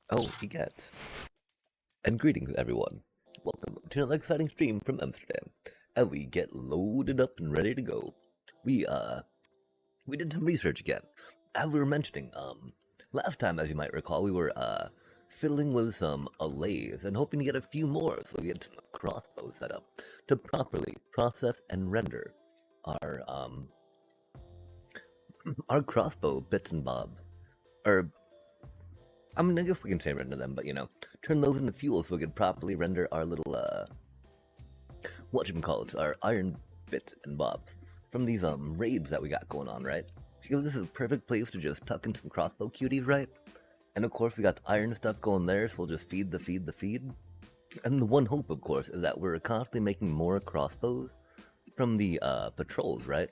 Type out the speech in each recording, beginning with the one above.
Oh, he gets. And greetings, everyone. Welcome to another exciting stream from Amsterdam. As we get loaded up and ready to go, we did some research again. As we were mentioning, last time, as you might recall, we were fiddling with some allays and hoping to get a few more so we get some crossbows set up to properly process and render our our crossbow bits and bobs. Or I mean, I guess we can say render them, but turn those into fuel so we could properly render our little, whatchamacallits, our iron bits and bobs from these, raids that we got going on, right? Because this is a perfect place to just tuck in some crossbow cuties, right? And of course, we got the iron stuff going there, so we'll just feed the feed. And the one hope, of course, is that we're constantly making more crossbows from the, patrols, right?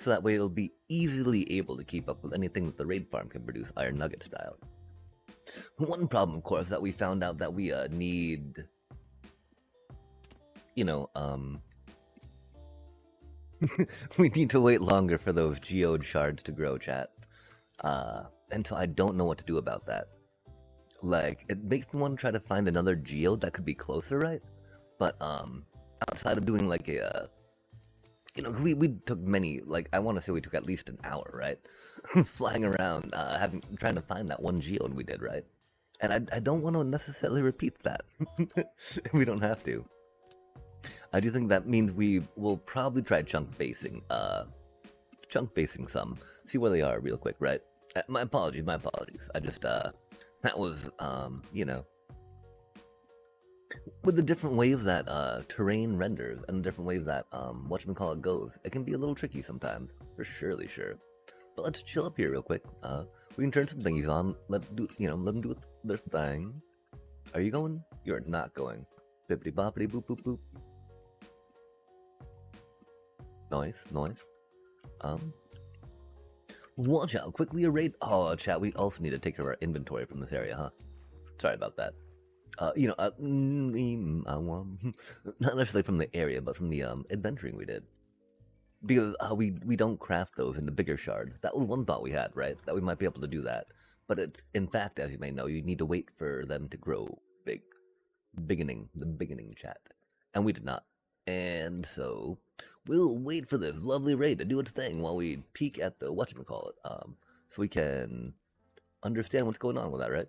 So that way it'll be easily able to keep up with anything that the raid farm can produce iron nugget style. One problem, of course, that we found out that we need, we need to wait longer for those geode shards to grow, chat. And so I don't know what to do about that. Like, it makes me want to try to find another geode that could be closer, right? But, outside of doing like a, cause we took many, like, I want to say we took at least an hour, right? Flying around, trying to find that one geode we did, right? And I don't want to necessarily repeat that. We don't have to. I do think that means we will probably try chunk basing some. See where they are real quick, right? My apologies. I just, that was, with the different ways that, terrain renders and the different ways that, whatchamacallit goes, it can be a little tricky sometimes, for surely sure. But let's chill up here real quick. We can turn some thingies on. Let them do their thing. Are you going? You're not going. Bippity boppity boop boop boop. Nice. Watch out! Quickly a raid. Oh, chat. We also need to take care of our inventory from this area, huh? Sorry about that. Not necessarily from the area, but from the adventuring we did. Because we don't craft those in the bigger shard. That was one thought we had, right? That we might be able to do that. But in fact, as you may know, you need to wait for them to grow big. The beginning chat. And we did not. And so, we'll wait for this lovely raid to do its thing while we peek at the whatchamacallit, so we can understand what's going on with that, right?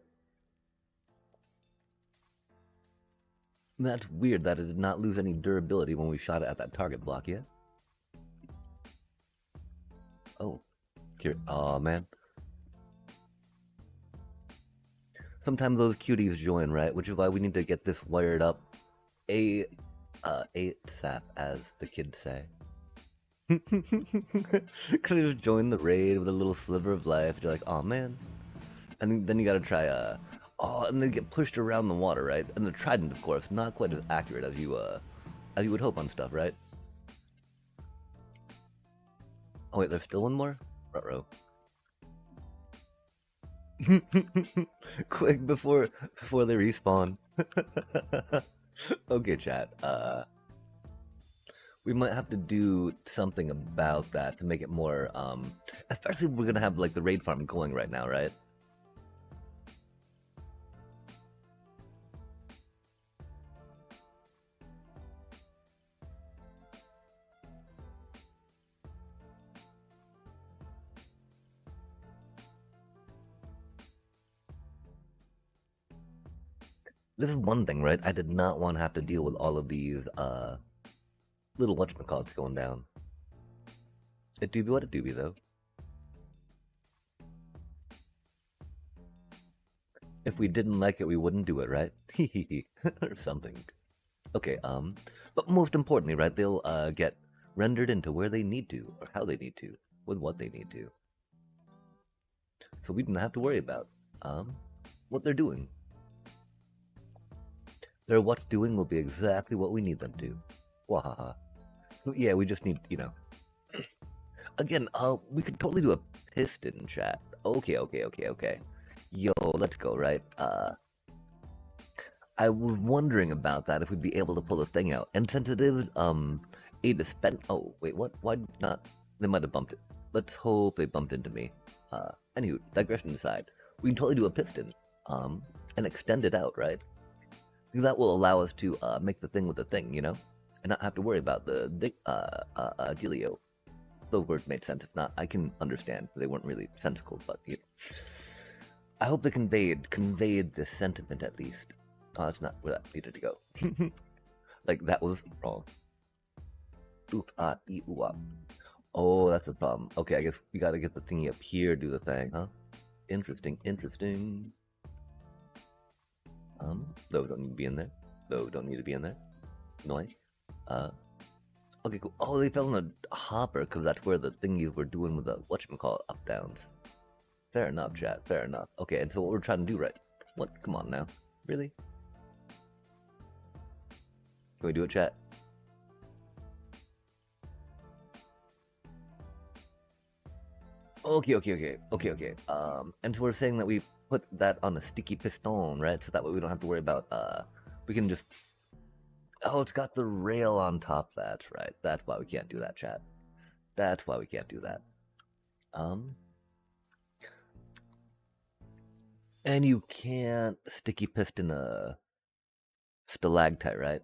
That's weird that it did not lose any durability when we shot it at that target block yet. Oh, here. Aw, man. Sometimes those cuties join, right? Which is why we need to get this wired up ASAP, as the kids say. Because they just join the raid with a little sliver of life. You're like, oh man. And then you gotta try, and they get pushed around the water, right? And the trident, of course, not quite as accurate as you would hope on stuff, right? Oh wait, there's still one more? Ruh-roh. Quick, before they respawn. Okay, chat, we might have to do something about that to make it more, especially if we're gonna have, like, the raid farm going right now, right? This is one thing, right? I did not want to have to deal with all of these, little whatchamacallits going down. It do be what it do be, though. If we didn't like it, we wouldn't do it, right? Or something. Okay, but most importantly, right, they'll, get rendered into where they need to, or how they need to, with what they need to. So we didn't have to worry about, what they're doing. Their what's doing will be exactly what we need them to. Wahaha. Yeah, we just need, Again, we could totally do a piston chat. Okay. Yo, let's go, right? I was wondering about that, if we'd be able to pull the thing out. And since it is, a dispense... Oh, wait, what? Why not? They might have bumped it. Let's hope they bumped into me. Anywho, digression aside, we can totally do a piston. and extend it out, right? Because that will allow us to make the thing with the thing, you know, and not have to worry about the dealio. Those words made sense. If not, I can understand. They weren't really sensical, but you know. I hope they conveyed the sentiment at least. Oh, that's not where that needed to go. Like that was wrong. Oop, eat, ooh, oh, that's the problem. Okay, I guess we gotta get the thingy up here, do the thing, huh? Interesting, interesting. Those don't need to be in there. Those don't need to be in there. Noise. Okay, cool. Oh, they fell in a hopper because that's where the thingies were doing with the whatchamacallit up downs. Fair enough, chat. Fair enough. Okay, and so what we're trying to do, right? What? Come on now. Really? Can we do it, chat? Okay. And so we're saying that we put that on a sticky piston, right? So that way we don't have to worry about, we can just, oh, it's got the rail on top. That's right. That's why we can't do that, chat. That's why we can't do that. And you can't sticky piston a stalactite, right?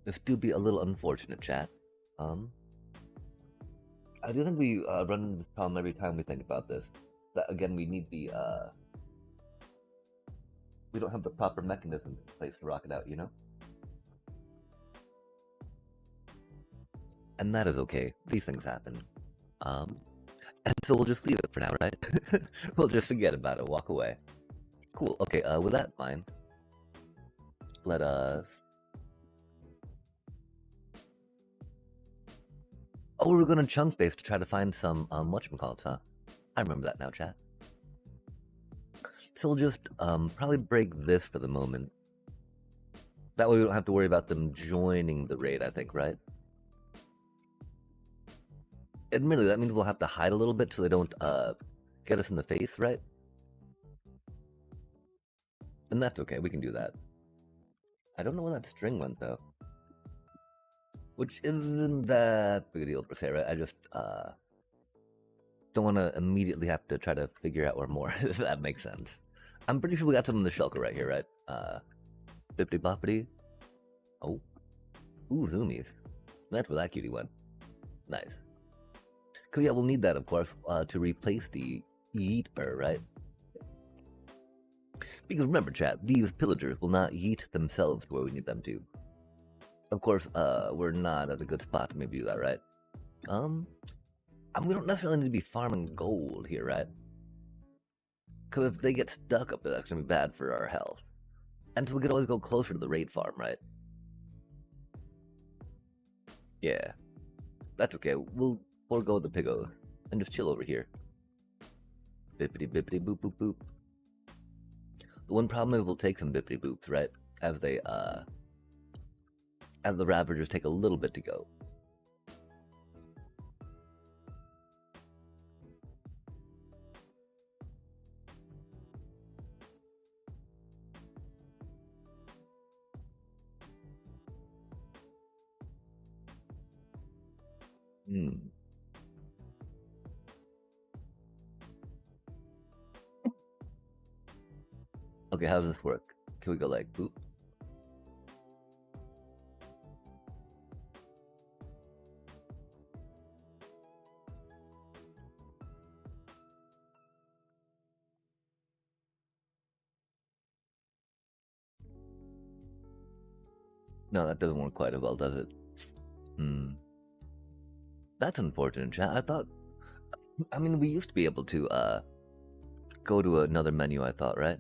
This do be a little unfortunate, chat. I do think we run into the problem every time we think about this. That again, we need the we don't have the proper mechanism in place to rock it out, you know? And that is okay. These things happen. And so we'll just leave it for now, right? We'll just forget about it, walk away. Cool. Okay, with that in mind, let us... Oh, we're gonna chunk base to try to find some, whatchamacallits, huh? I remember that now, chat. So we'll just, probably break this for the moment. That way we don't have to worry about them joining the raid, I think, right? Admittedly, that means we'll have to hide a little bit so they don't, get us in the face, right? And that's okay, we can do that. I don't know where that string went, though. Which isn't that big a deal per se, right? I just, don't want to immediately have to try to figure out where more, if that makes sense. I'm pretty sure we got some in the shulker right here, right? Bippity boppity. Oh. Ooh, zoomies. That's where that cutie went. Nice. Cause yeah, we'll need that, of course, to replace the yeeter, right? Because remember, chat, these pillagers will not yeet themselves to where we need them to. Of course, we're not at a good spot to maybe do that, right? We don't necessarily need to be farming gold here, right? Because if they get stuck up there, that's going to be bad for our health. And so we could always go closer to the raid farm, right? Yeah. That's okay. We'll forego the piggo and just chill over here. Bippity bippity boop boop boop. The one problem is we'll take some bippity boops, right? As they, as the Ravagers take a little bit to go. Okay, how does this work? Can we go like, boop? No, that doesn't work quite as well, does it? That's unfortunate, chat. I thought... I mean, we used to be able to, go to another menu, I thought, right?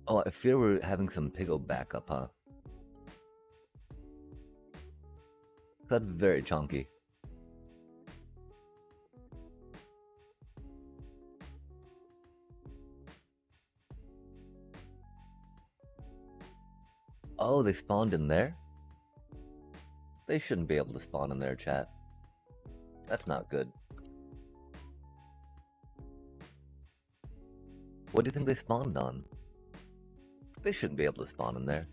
Oh, I fear we're having some piggo backup, huh? That's very chunky. Oh, they spawned in there? They shouldn't be able to spawn in their chat. That's not good. What do you think they spawned on? They shouldn't be able to spawn in there.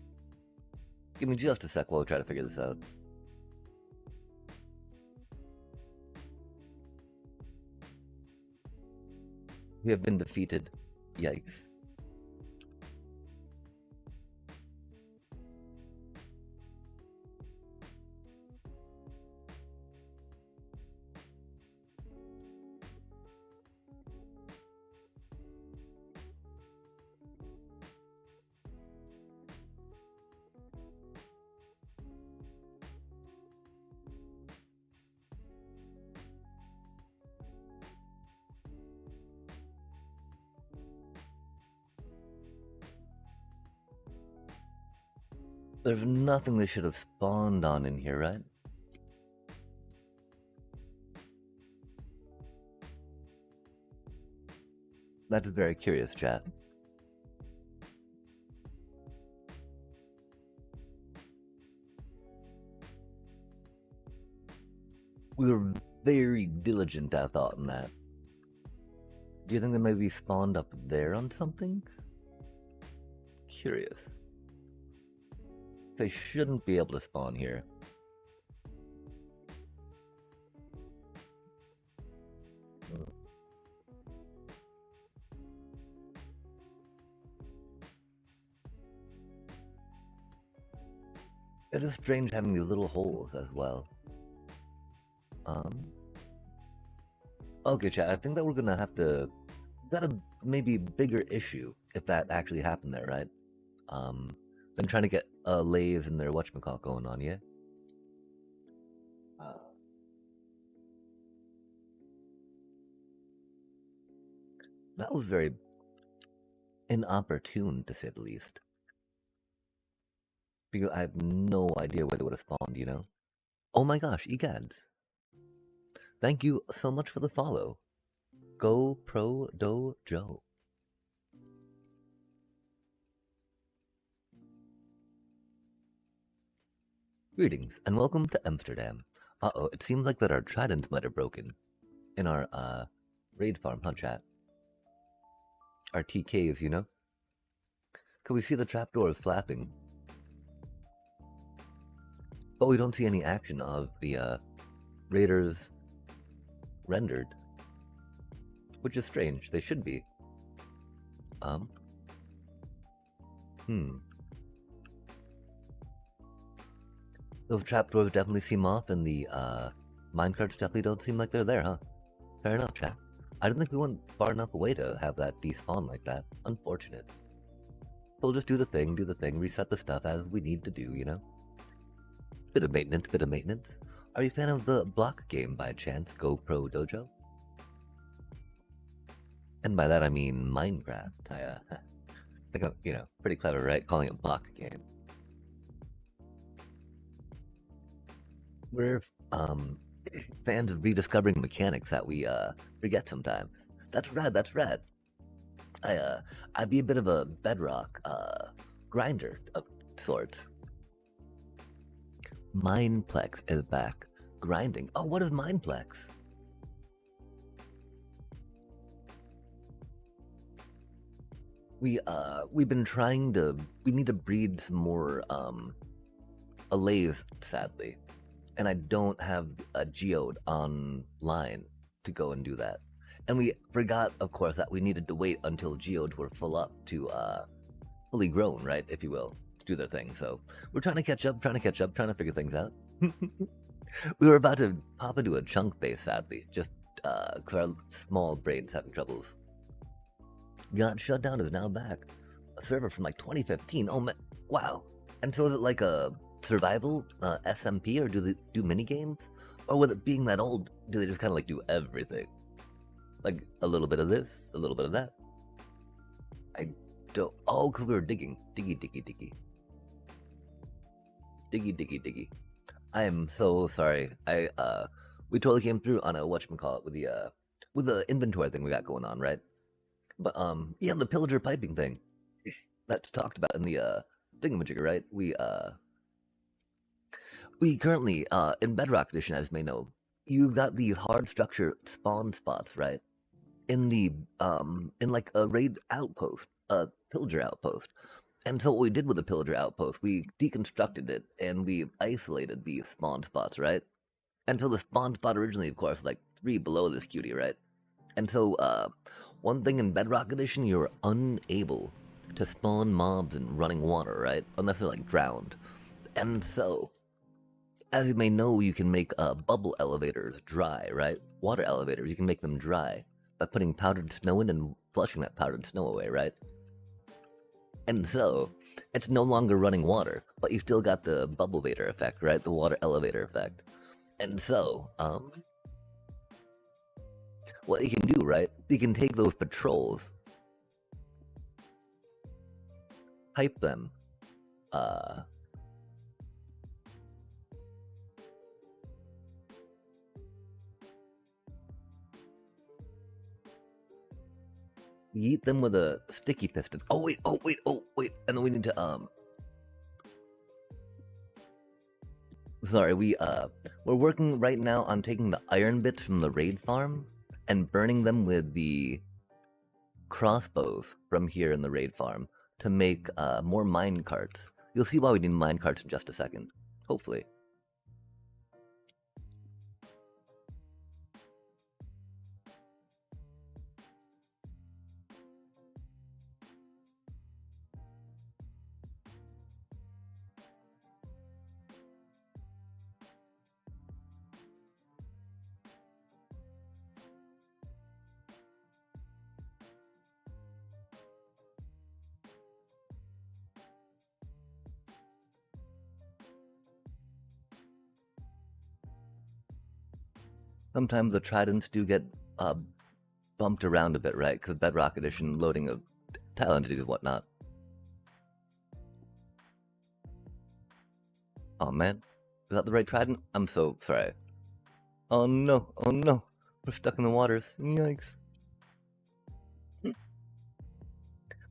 Give me just a sec while we try to figure this out. We have been defeated. Yikes. There's nothing they should have spawned on in here, right? That is very curious, chat. We were very diligent, I thought, in that. Do you think they may be spawned up there on something? Curious. They shouldn't be able to spawn here. It is strange having these little holes as well. Okay, chat, I think that we're gonna have to... Got a maybe bigger issue if that actually happened there, right? Than trying to get Lays and their whatchamacallit going on, yeah? That was very inopportune, to say the least. Because I have no idea where they would have spawned, you know? Oh my gosh, egads. Thank you so much for the follow. Go Pro Dojo. Greetings, and welcome to Amsterdam. Uh-oh, it seems like that our tridents might have broken. In our, raid farm, huh, chat? Our TKs, you know? Could we see the trapdoors flapping? But we don't see any action of the, raiders rendered. Which is strange, they should be. Those trapdoors definitely seem off, and the, minecarts definitely don't seem like they're there, huh? Fair enough, chat. I didn't think we went far enough away to have that despawn like that. Unfortunate. We'll just do the thing, reset the stuff as we need to do, you know? Bit of maintenance, Are you a fan of the block game by chance, Go Pro Dojo? And by that I mean Minecraft. I think I'm, you know, pretty clever, right? Calling it block game. We're, fans of rediscovering mechanics that we, forget sometimes. That's rad. I'd be a bit of a bedrock, grinder of sorts. Mineplex is back. Grinding. Oh, what is Mineplex? We've been trying to... We need to breed some more, allays, sadly. And I don't have a geode online to go and do that. And we forgot, of course, that we needed to wait until geodes were full up to, fully grown, right, if you will, to do their thing. So we're trying to catch up, trying to figure things out. We were about to pop into a chunk base, sadly, just because our small brain's having troubles. Got shut down is now back. A server from like 2015. Oh man, wow. And so is it like a survival SMP, or do they do mini games? Or with it being that old, do they just kind of like do everything? Like a little bit of this, a little bit of that. I don't. Oh, because we were digging. Diggy. I am so sorry. We totally came through on a whatchamacallit with the inventory thing we got going on, right? But yeah, the pillager piping thing that's talked about in the thingamajigger, right? We We currently, in Bedrock Edition, as you may know, you've got the hard structure spawn spots, right? In like a raid outpost, a pillager outpost. And so what we did with the pillager outpost, we deconstructed it and we isolated the spawn spots, right? Until the spawn spot originally, of course, like 3 below this cutie, right? And so, one thing in Bedrock Edition, you're unable to spawn mobs in running water, right? Unless they're like drowned. And so, as you may know, you can make bubble elevators dry, right? Water elevators, you can make them dry by putting powdered snow in and flushing that powdered snow away, right? And so, it's no longer running water, but you still got the bubble vator effect, right? The water elevator effect. And so, what you can do, right? You can take those patrols, hype them, uh, yeet them with a sticky piston. Oh wait, and then we need to sorry, we're working right now on taking the iron bits from the raid farm and burning them with the crossbows from here in the raid farm to make more mine carts. You'll see why we need mine carts in just a second. Hopefully. Sometimes the tridents do get bumped around a bit, right? Because Bedrock Edition loading of tile entities and whatnot. Oh man, is that the right trident? I'm so sorry. Oh no, we're stuck in the waters. Yikes.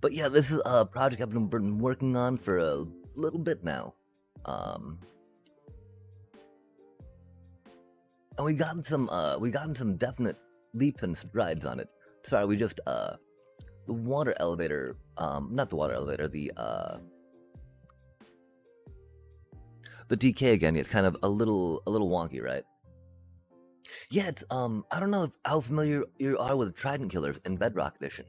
But yeah, this is a project I've been working on for a little bit now. And we've gotten some definite leaps and strides on it. Sorry, we just the water elevator, not the water elevator, the DK again. It's kind of a little wonky, right? Yeah, it's I don't know how familiar you are with trident killers in Bedrock Edition.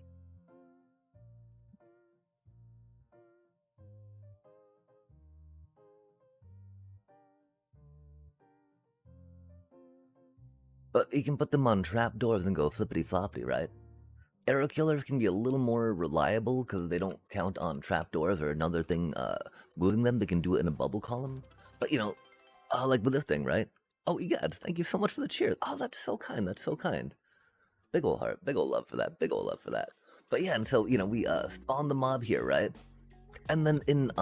But you can put them on trapdoors and go flippity floppity, right? Arrow killers can be a little more reliable because they don't count on trapdoors or another thing moving them. They can do it in a bubble column. But you know, like with this thing, right? Oh, Egad, thank you so much for the cheers. Oh, that's so kind. That's so kind. Big ol' heart. Big ol' love for that. Big ol' love for that. But yeah, and so, you know, we spawn the mob here, right? And then in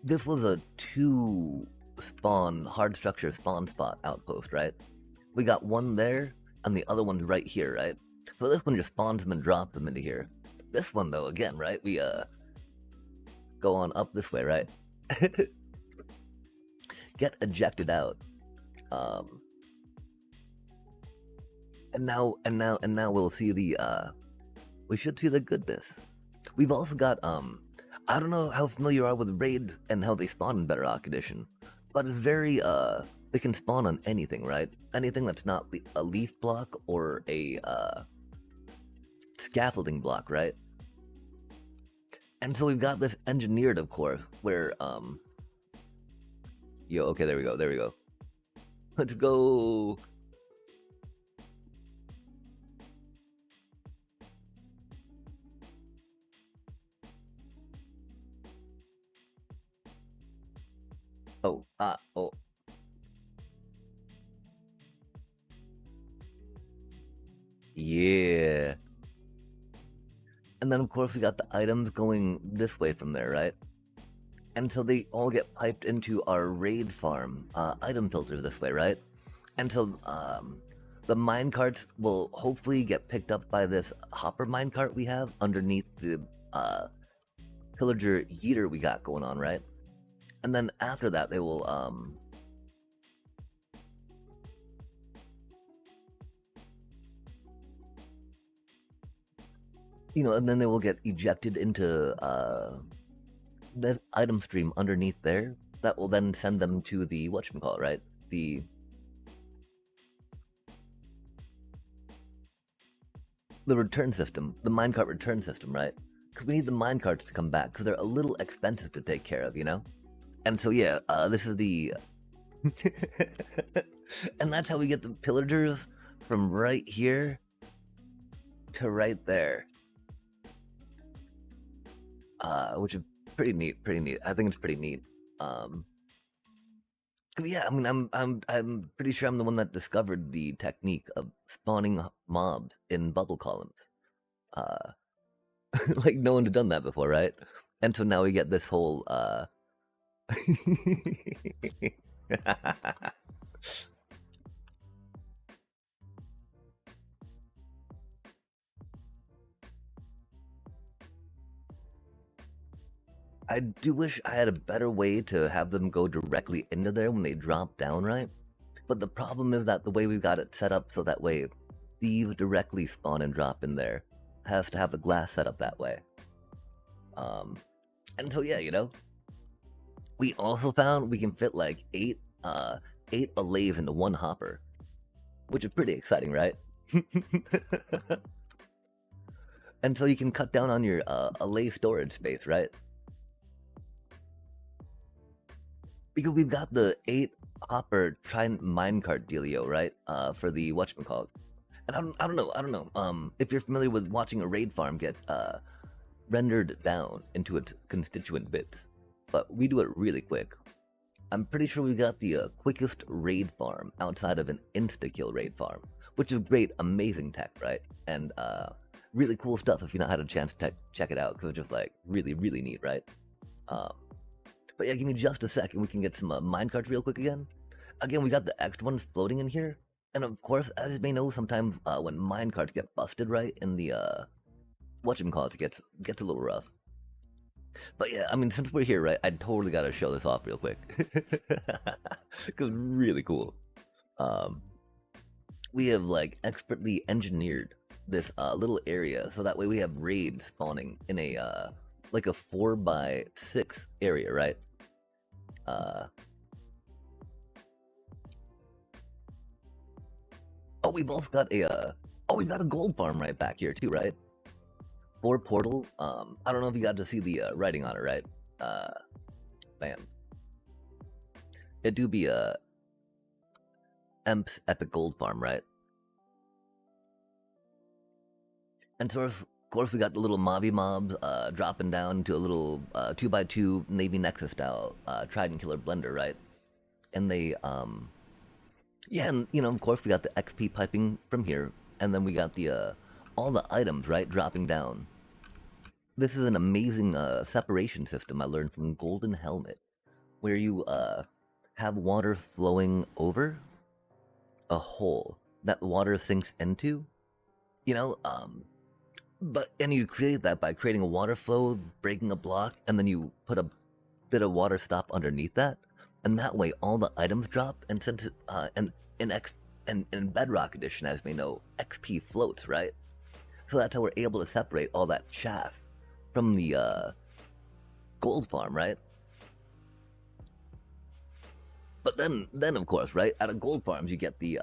this was a 2 spawn hard structure spawn spot outpost, right? We got one there and the other one's right here, right? So this one just spawns them and drops them into here. This one though, again, right? We go on up this way, right? Get ejected out. And now we'll see the we should see the goodness. We've also got I don't know how familiar you are with raids and how they spawn in Bedrock Edition, but it's very they can spawn on anything, right? Anything that's not a leaf block or a scaffolding block, right? And so we've got this engineered, of course, where yo, okay, there we go. Let's go. Oh. Yeah. And then, of course, we got the items going this way from there, right? And so they all get piped into our raid farm item filter this way, right? And so the minecarts will hopefully get picked up by this hopper minecart we have underneath the pillager yeeter we got going on, right? And then after that, they will you know, and then they will get ejected into the item stream underneath there. That will then send them to the whatchamacallit, right? The return system, the minecart return system, right? Because we need the minecarts to come back because they're a little expensive to take care of, you know. And so yeah, this is the, and that's how we get the pillagers from right here to right there, which is pretty neat. Pretty neat. I think it's pretty neat. 'Cause yeah, I mean, I'm pretty sure I'm the one that discovered the technique of spawning mobs in bubble columns. Uh, like no one's done that before, right? And so now we get this whole I do wish I had a better way to have them go directly into there when they drop down, right? But the problem is that the way we've got it set up so that way thieves directly spawn and drop in there has to have the glass set up that way. And so yeah, you know, we also found we can fit like eight allays into one hopper, which is pretty exciting, right? And so you can cut down on your allay storage space, right? Because we've got the 8 hopper trident minecart dealio, right? For the whatchamacallit. And I don't know. If you're familiar with watching a raid farm get rendered down into its constituent bits, but we do it really quick. I'm pretty sure we got the quickest raid farm outside of an insta-kill raid farm, which is great, amazing tech, right? And really cool stuff if you not had a chance to check it out, because it's just like really, really neat, right? But yeah, give me just a second. We can get some minecarts real quick again. Again, we got the extra ones floating in here. And of course, as you may know, sometimes when minecarts get busted, right, in the, whatchamacallit, it gets a little rough. But yeah, I mean, since we're here, right, I totally gotta show this off real quick. Because really cool. We have, like, expertly engineered this little area, so that way we have raids spawning in a, like a 4x6 area, right? Oh, we've also got a, we've got a gold farm right back here too, right? 4 portal. I don't know if you got to see the writing on it, right? Bam. It do be a Emp's epic gold farm, right? And so of course we got the little mobs dropping down to a little 2x2 Navy Nexus style trident killer blender, right? And they yeah, and you know, of course we got the XP piping from here, and then we got the all the items, right, dropping down. This is an amazing separation system I learned from Golden Helmet, where you have water flowing over a hole that water sinks into, you know, and you create that by creating a water flow, breaking a block, and then you put a bit of water stop underneath that, and that way all the items drop. And since in Bedrock Edition, as we know, XP floats, right? So that's how we're able to separate all that chaff from the gold farm, right? But then of course, right, out of gold farms you get the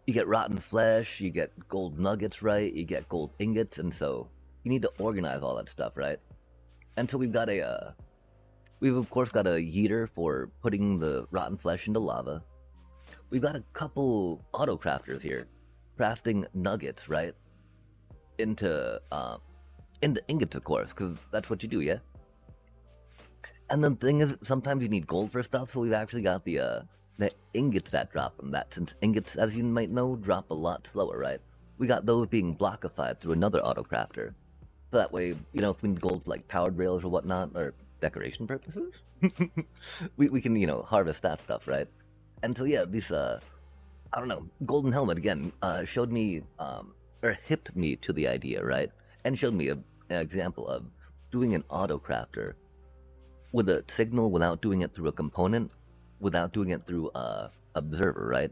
you get rotten flesh, you get gold nuggets, right? You get gold ingots, and so you need to organize all that stuff, right? And so we've got a we've of course got a yeeter for putting the rotten flesh into lava. We've got a couple auto crafters here, crafting nuggets, right? Into ingots, of course, because that's what you do, yeah? And the thing is, sometimes you need gold for stuff, so we've actually got the ingots that drop from that, since ingots, as you might know, drop a lot slower, right? We got those being blockified through another auto crafter. So that way, you know, if we need gold for like powered rails or whatnot, or decoration purposes, we can, you know, harvest that stuff, right? And so yeah, these I don't know, Golden Helmet again showed me or hipped me to the idea, right? And showed me an example of doing an auto crafter with a signal without doing it through a component, without doing it through a observer, right?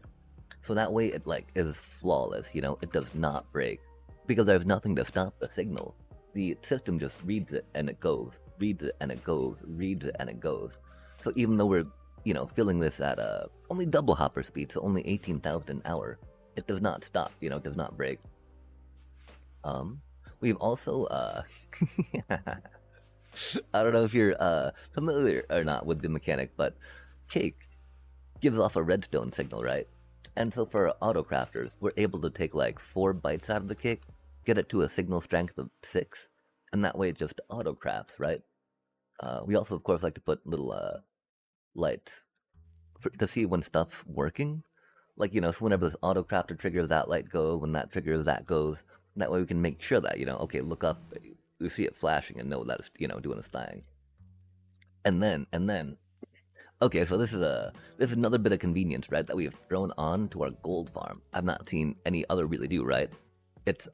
So that way it like is flawless, you know, it does not break. because there's nothing to stop the signal. The system just reads it and it goes, reads it and it goes, reads it and it goes. So even though we're, filling this at only double hopper speed, so only 18,000 an hour, it does not stop, it does not break. We've also, I don't know if you're familiar or not with the mechanic, but cake gives off a redstone signal, right? And so for auto crafters, we're able to take like 4 bites out of the cake, get it to a signal strength of 6, and that way it just auto crafts, right? We also, of course, like to put little lights to see when stuff's working. Like, so whenever this auto crafter triggers, that light goes, when that triggers, that goes. That way we can make sure that, okay, look up, you see it flashing and know that it's, doing its thing. And then, okay, so this is another bit of convenience, right, that we have thrown on to our gold farm. I've not seen any other really do, right? It's,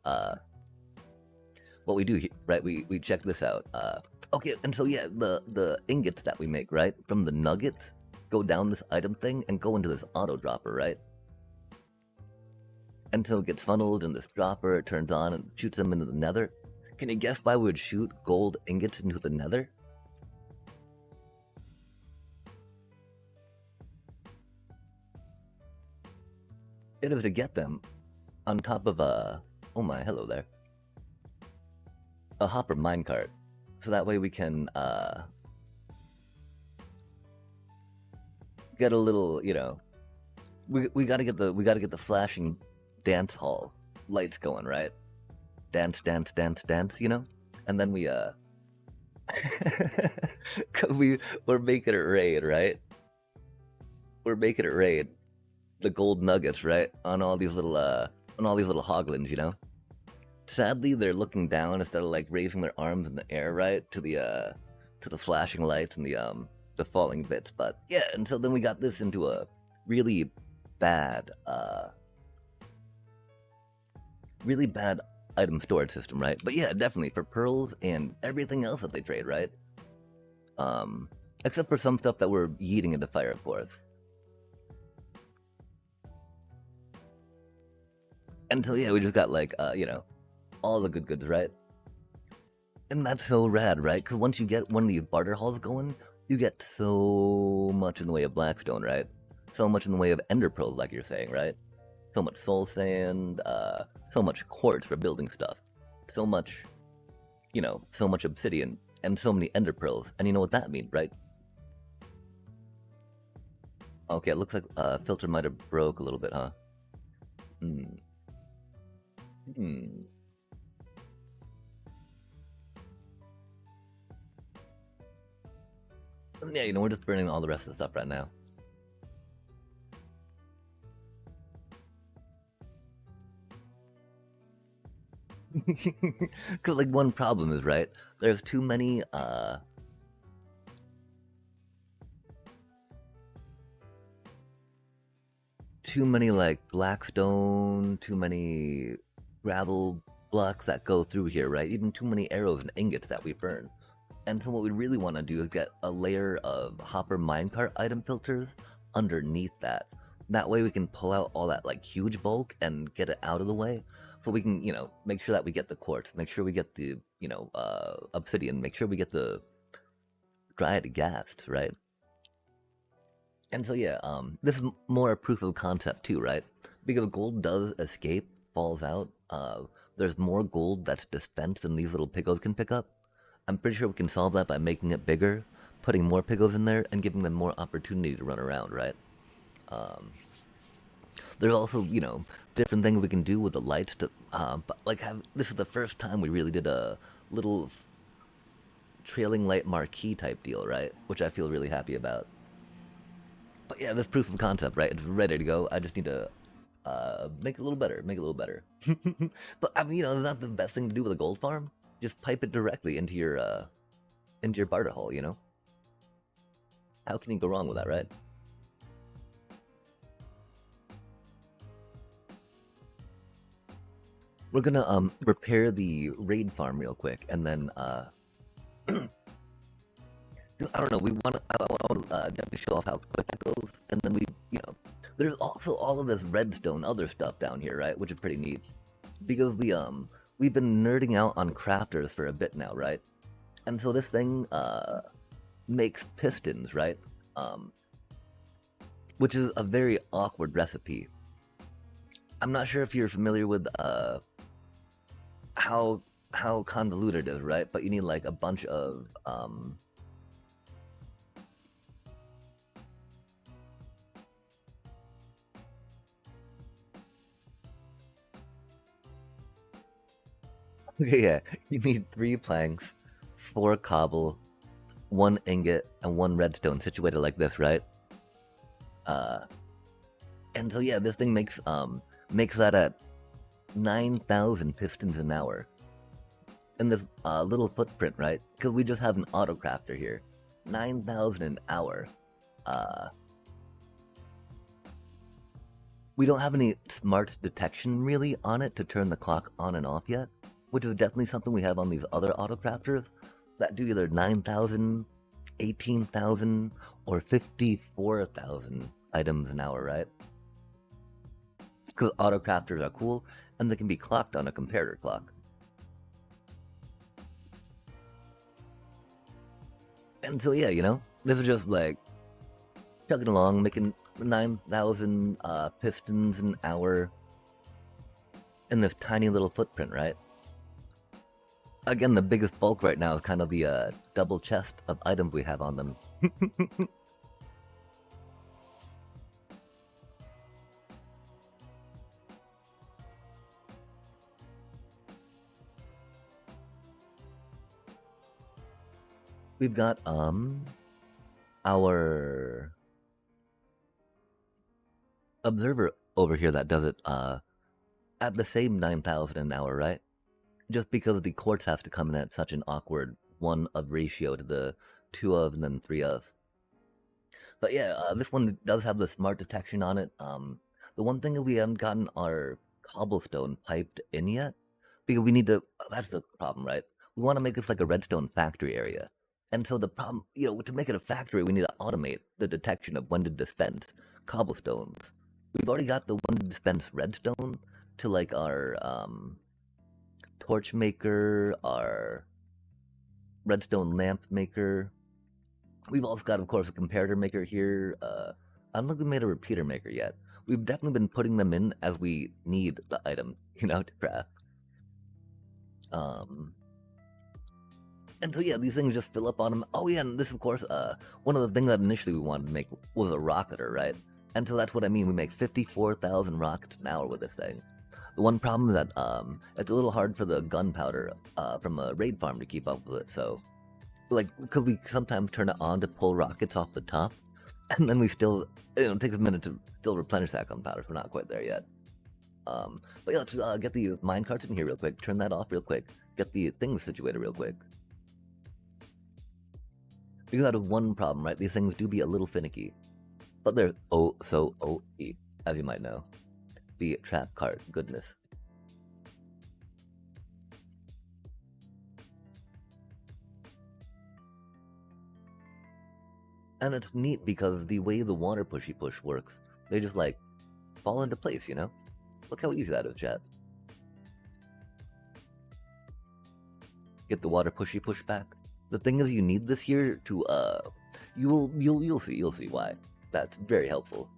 what we do here, right, we check this out. Okay, and so yeah, the ingots that we make, right, from the nuggets, go down this item thing and go into this auto dropper, right? And so it gets funneled in this dropper, it turns on and shoots them into the nether. Can you guess why we would shoot gold ingots into the nether? It is to get them on top of oh my, hello there, a hopper minecart. So that way we can get a little, we gotta get the flashing dance hall lights going, right? Dance, dance, dance, dance, and then we're making it rain, right? We're making it rain the gold nuggets, right, on all these little hoglins, Sadly, they're looking down instead of like raising their arms in the air, right, to the flashing lights and the falling bits. But yeah, and so then we got this into a really bad item storage system, right? But yeah, definitely for pearls and everything else that they trade, right? Except for some stuff that we're yeeting into fire, of course. And so yeah, we just got like all the good goods, right? And that's so rad, right? Because once you get one of these barter halls going, you get so much in the way of blackstone, right? So much in the way of ender pearls, like you're saying, right? So much soul sand, so much quartz for building stuff, so much, so much obsidian, and so many ender pearls. And you know what that means, right? Okay, it looks like filter might have broke a little bit, huh? Yeah, we're just burning all the rest of the stuff right now. Cause like one problem is, right, there's too many like blackstone, too many gravel blocks that go through here, right? Even too many arrows and ingots that we burn. And so what we really want to do is get a layer of hopper minecart item filters underneath that. That way we can pull out all that like huge bulk and get it out of the way. So we can, make sure that we get the quartz, make sure we get the, obsidian, make sure we get the dried ghasts, right? And so yeah, this is more a proof of concept too, right? Because gold does escape, falls out. There's more gold that's dispensed than these little piggos can pick up. I'm pretty sure we can solve that by making it bigger, putting more piggos in there, and giving them more opportunity to run around, right? There's also, different things we can do with the lights to, but like this is the first time we really did a little trailing light marquee type deal, right? Which I feel really happy about. But yeah, this proof of concept, right? It's ready to go. I just need to make it a little better, But I mean, it's not the best thing to do with a gold farm. Just pipe it directly into your barter hole, How can you go wrong with that, right? We're gonna repair the raid farm real quick, and then I don't know. I want to definitely show off how quick that goes, and then there's also all of this redstone, other stuff down here, right? Which is pretty neat, because we've been nerding out on crafters for a bit now, right? And so this thing makes pistons, right? Um, which is a very awkward recipe. I'm not sure if you're familiar with how how convoluted it is, right? But you need like a bunch of yeah, you need 3 planks, 4 cobble, 1 ingot, and 1 redstone situated like this, right? Uh, and so yeah, this thing makes that at 9,000 pistons an hour in this little footprint, right? Because we just have an auto crafter here, 9,000 an hour. Uh, we don't have any smart detection really on it to turn the clock on and off yet, which is definitely something we have on these other auto crafters that do either 9,000, 18,000, or 54,000 items an hour, right? Because auto crafters are cool and they can be clocked on a comparator clock. And so yeah, this is just like chugging along, making 9,000 pistons an hour in this tiny little footprint, right? Again, the biggest bulk right now is kind of the double chest of items we have on them. We've got our observer over here that does it at the same 9,000 an hour, right? Just because the quartz has to come in at such an awkward 1 of ratio to the 2 of and then 3 of. But yeah, this one does have the smart detection on it. The one thing is we haven't gotten our cobblestone piped in yet, because we need to. That's the problem, right? We want to make this like a redstone factory area, and so the problem, to make it a factory, we need to automate the detection of when to dispense cobblestones. We've already got the one to dispense redstone to like our torch maker, our redstone lamp maker. We've also got, of course, a comparator maker here. I don't think we made a repeater maker yet. We've definitely been putting them in as we need the item, to craft. Um, and so yeah, these things just fill up on them. Oh yeah, and this, of course, one of the things that initially we wanted to make was a rocketer, right? And so that's what I mean. We make 54,000 rockets an hour with this thing. The one problem is that it's a little hard for the gunpowder from a raid farm to keep up with it. So like, could we sometimes turn it on to pull rockets off the top, and then we still, it takes a minute to still replenish that gunpowder. We're not quite there yet. But yeah, let's get the mine carts in here real quick. Turn that off real quick. Get the things situated real quick. Because out of one problem, right? These things do be a little finicky, but they're oh so OE, as you might know. The trap cart goodness. And it's neat because the way the water pushy push works, they just like fall into place, Look how easy that is, chat. Get the water pushy push back. The thing is, you need this here to you'll see why. That's very helpful.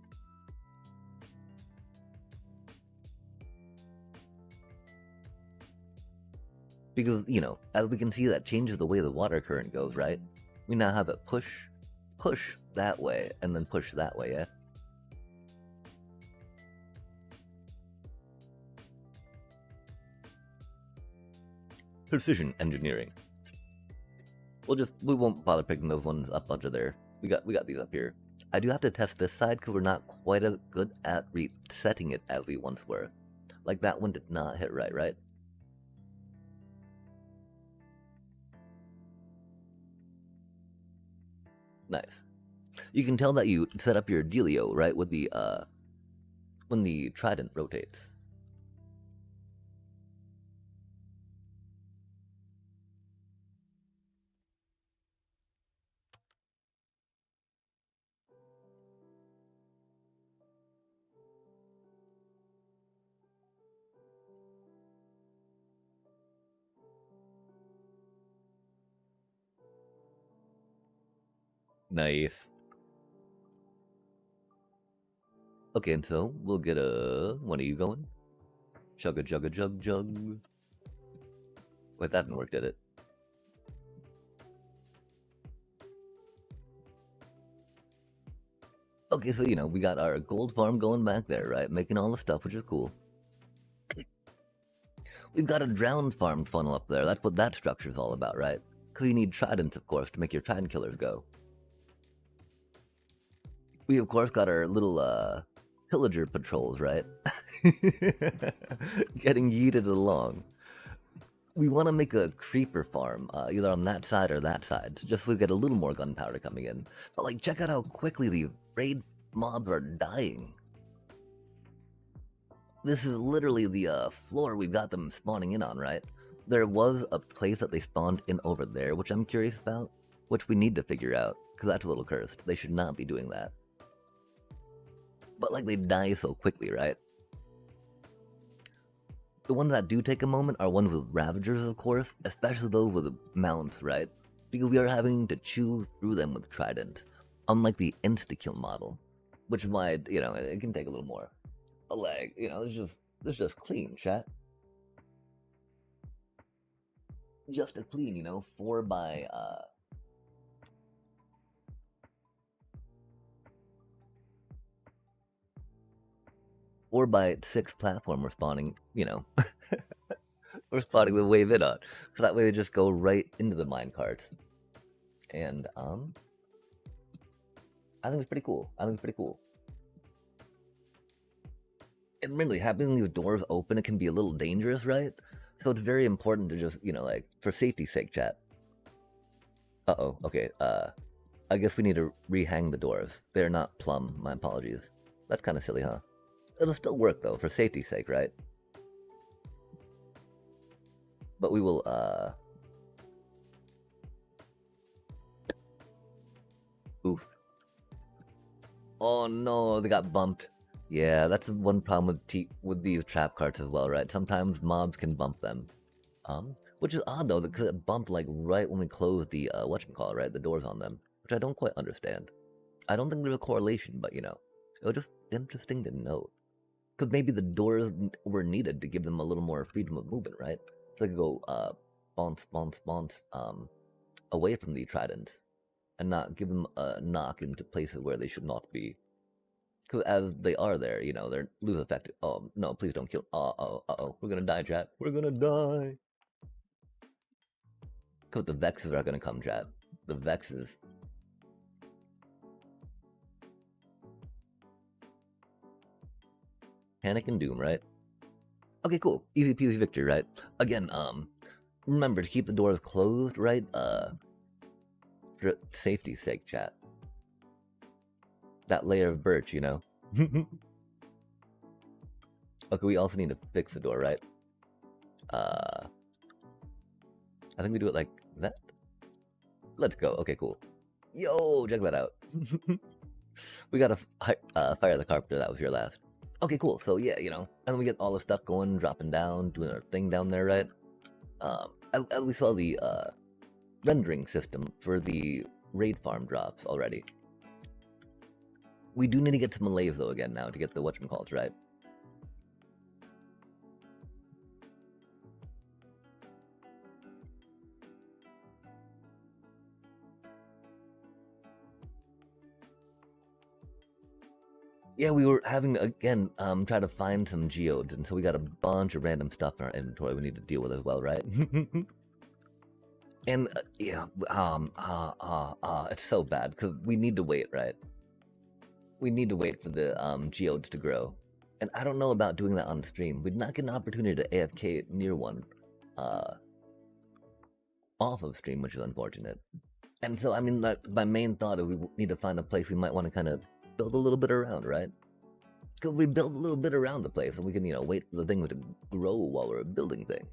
Because as we can see, that changes the way the water current goes, right? We now have it push that way, and then push that way, yeah? Precision engineering. We won't bother picking those ones up under there. We got these up here. I do have to test this side because we're not quite as good at resetting it as we once were. Like that one did not hit right? Nice. You can tell that you set up your dealio, right, with the when the trident rotates. Nice. Okay, and so we'll get a. When are you going? Chug a jug a jug jug. Wait, that didn't work, did it? Okay, so we got our gold farm going back there, right? Making all the stuff, which is cool. We've got a drowned farm funnel up there. That's what that structure's all about, right? Because you need tridents, of course, to make your trident killers go. We, of course, got our little pillager patrols, right? Getting yeeted along. We want to make a creeper farm, either on that side or that side, just so we get a little more gunpowder coming in. But, like, check out how quickly these raid mobs are dying. This is literally the floor we've got them spawning in on, right? There was a place that they spawned in over there, which I'm curious about, which we need to figure out, because that's a little cursed. They should not be doing that. But, like, they die so quickly, right? The ones that do take a moment are ones with Ravagers, of course, especially those with mounts, right? Because we are having to chew through them with Trident, unlike the insta-kill model, which is why, it can take a little more. But, like, it's just clean, chat. Just a clean, 4 by, 4x6 platform we're spawning, we're spawning the wave in on. So that way they just go right into the minecarts. And, I think it's pretty cool. And really, having these doors open, it can be a little dangerous, right? So it's very important to just, like, for safety's sake, chat. Uh-oh, okay, I guess we need to rehang the doors. They're not plumb, my apologies. That's kind of silly, huh? It'll still work, though, for safety's sake, right? But we will, oof. Oh no, they got bumped. Yeah, that's one problem with these trap carts as well, right? Sometimes mobs can bump them. Which is odd, though, because it bumped, like, right when we closed the, whatchamacallit, right? The doors on them. Which I don't quite understand. I don't think there's a correlation, but, it was just interesting to note. Because maybe the doors were needed to give them a little more freedom of movement, right? So they could go, bounce, away from the tridents. And not give them a knock into places where they should not be. Because as they are there, they're lose effective. Oh, no, please don't kill. Uh-oh. We're gonna die, chat. We're gonna die. Because the Vexes are gonna come, chat. The Vexes. Panic and Doom, right? Okay, cool. Easy peasy victory, right? Again, remember to keep the doors closed, right? For safety's sake, chat. That layer of birch, Okay, we also need to fix the door, right? I think we do it like that. Let's go. Okay, cool. Yo, check that out. We gotta fire the carpenter. That was your last. Okay, cool. So yeah, and then we get all the stuff going, dropping down, doing our thing down there, right? We saw the rendering system for the raid farm drops already. We do need to get to Malays though again now to get the whatchamacalls, right? Yeah, we were having to, again, try to find some geodes, and so we got a bunch of random stuff in our inventory we need to deal with as well, right? And, yeah, it's so bad, because we need to wait, right? We need to wait for the, geodes to grow. And I don't know about doing that on stream. We'd not get an opportunity to AFK near one, off of stream, which is unfortunate. And so, I mean, like, my main thought is we need to find a place we might want to kind of build a little bit around, right? Because we build a little bit around the place, and we can, wait for the things to grow while we're building things.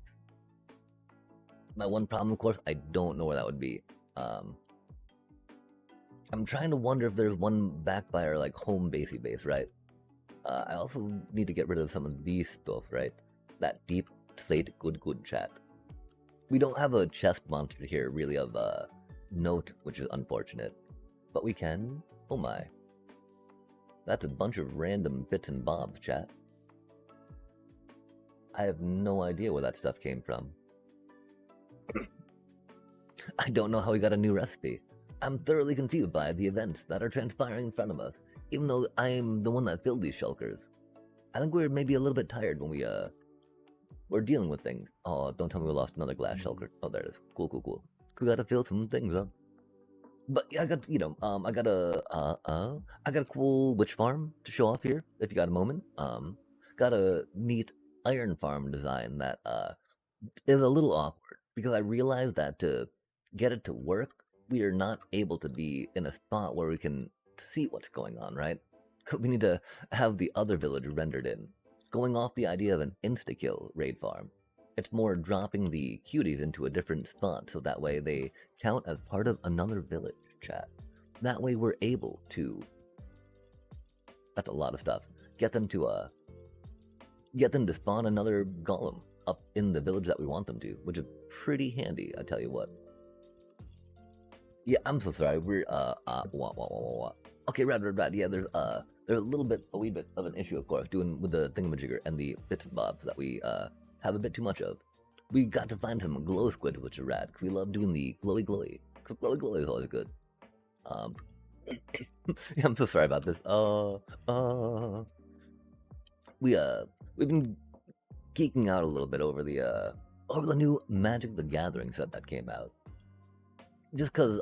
My one problem, of course, I don't know where that would be. I'm trying to wonder if there's one back by our, like, home base, right? I also need to get rid of some of these stuff, right? That deep slate good chat. We don't have a chest monster here, really, of, note, which is unfortunate. but we can. Oh my. That's a bunch of random bits and bobs, chat. I have no idea where that stuff came from. I don't know how we got a new recipe. I'm thoroughly confused by the events that are transpiring in front of us, even though I'm the one that filled these shulkers. I think we're maybe a little bit tired when we're dealing with things. Oh, don't tell me we lost another glass shulker. Oh, there it is. Cool, cool, cool. We gotta fill some things up. But yeah, I got, I got a cool witch farm to show off here, if you got a moment. Got a neat iron farm design that, is a little awkward, because I realized that to get it to work, we are not able to be in a spot where we can see what's going on, right? We need to have the other village rendered in. Going off the idea of an insta-kill raid farm, it's more dropping the cuties into a different spot so that way they count as part of another village, chat. That way we're able to, that's a lot of stuff, get them to spawn another golem up in the village that we want them to, which is pretty handy, I tell you what. Yeah, I'm so sorry. We're what. Okay, right. Yeah, there's a wee bit of an issue, of course, doing with the thingamajigger and the bits and bobs that we have a bit too much of. We got to find some glow squids, which are rad, because we love doing the glowy. Because glowy is always good. Yeah, I'm so sorry about this. We've been geeking out a little bit over the new Magic the Gathering set that came out. Just because,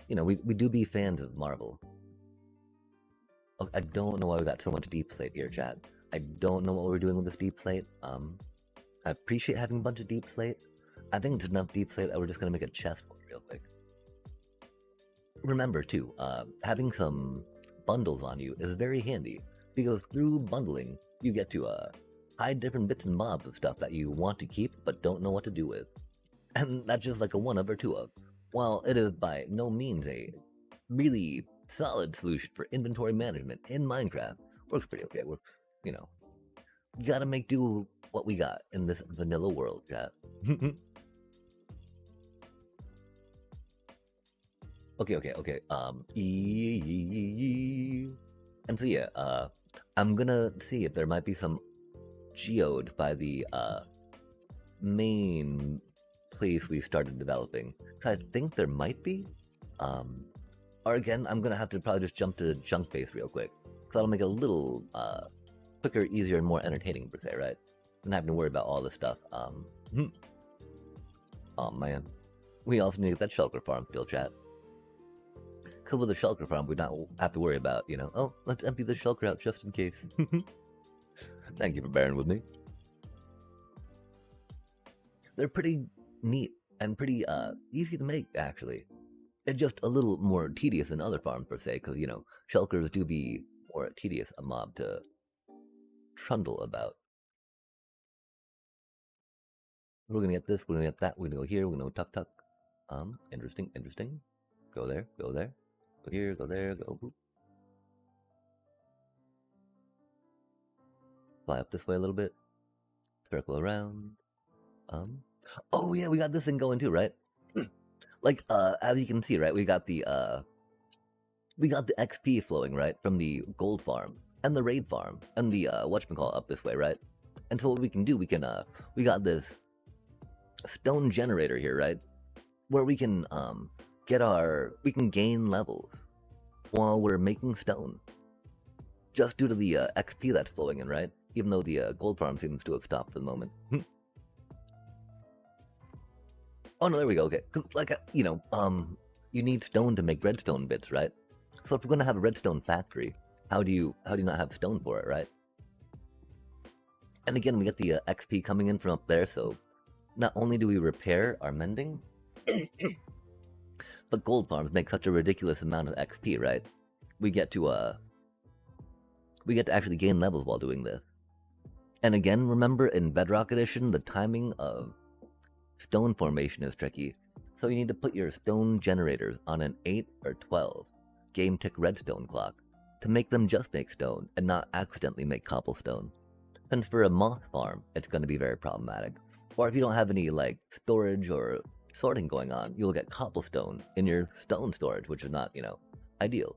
we do be fans of Marvel. Oh, I don't know why we got so much deep slate here, chat. I don't know what we're doing with this deep slate. I appreciate having a bunch of deep slate. I think it's enough deep slate that we're just going to make a chest real quick. Remember, too, having some bundles on you is very handy, because through bundling, you get to hide different bits and bobs of stuff that you want to keep but don't know what to do with. And that's just like a one of or two of. While it is by no means a really solid solution for inventory management in Minecraft, works pretty okay. You gotta make do with what we got in this vanilla world, chat. Okay. And so yeah, I'm gonna see if there might be some geodes by the main place we started developing. So I think there might be. Or again, I'm gonna have to probably just jump to junk base real quick, because that'll make it a little quicker, easier, and more entertaining per se, right? Not having to worry about all this stuff. Oh man, we also need to get that shulker farm still, chat. Because with the shulker farm, we don't have to worry about, oh, let's empty the shulker out just in case. Thank you for bearing with me. They're pretty neat and pretty easy to make, actually. It's just a little more tedious than other farms per se, because, shulkers do be more tedious a mob to trundle about. We're gonna get this, we're gonna get that, we're gonna go here, we're gonna go tuck. Interesting. Go there. Go here, go there, go boop. Fly up this way a little bit. Circle around. Oh yeah, we got this thing going too, right? Like, as you can see, right, we got the XP flowing, right, from the gold farm, and the raid farm, and the, whatchamacallit up this way, right? And so what we can do, we got this stone generator here, right? Where we can, we can gain levels while we're making stone. Just due to the, XP that's flowing in, right? Even though the, gold farm seems to have stopped for the moment. Oh no, there we go. Okay, because you need stone to make redstone bits, right? So if we're gonna have a redstone factory, how do you not have stone for it, right? And again, we get the XP coming in from up there, so not only do we repair our mending, but gold farms make such a ridiculous amount of XP, right? We get to actually gain levels while doing this. And again, remember in Bedrock Edition, the timing of stone formation is tricky, so you need to put your stone generators on an 8 or 12 game tick redstone clock to make them just make stone and not accidentally make cobblestone. Since for a moth farm, it's going to be very problematic. Or if you don't have any like storage or sorting going on, you'll get cobblestone in your stone storage, which is not, ideal.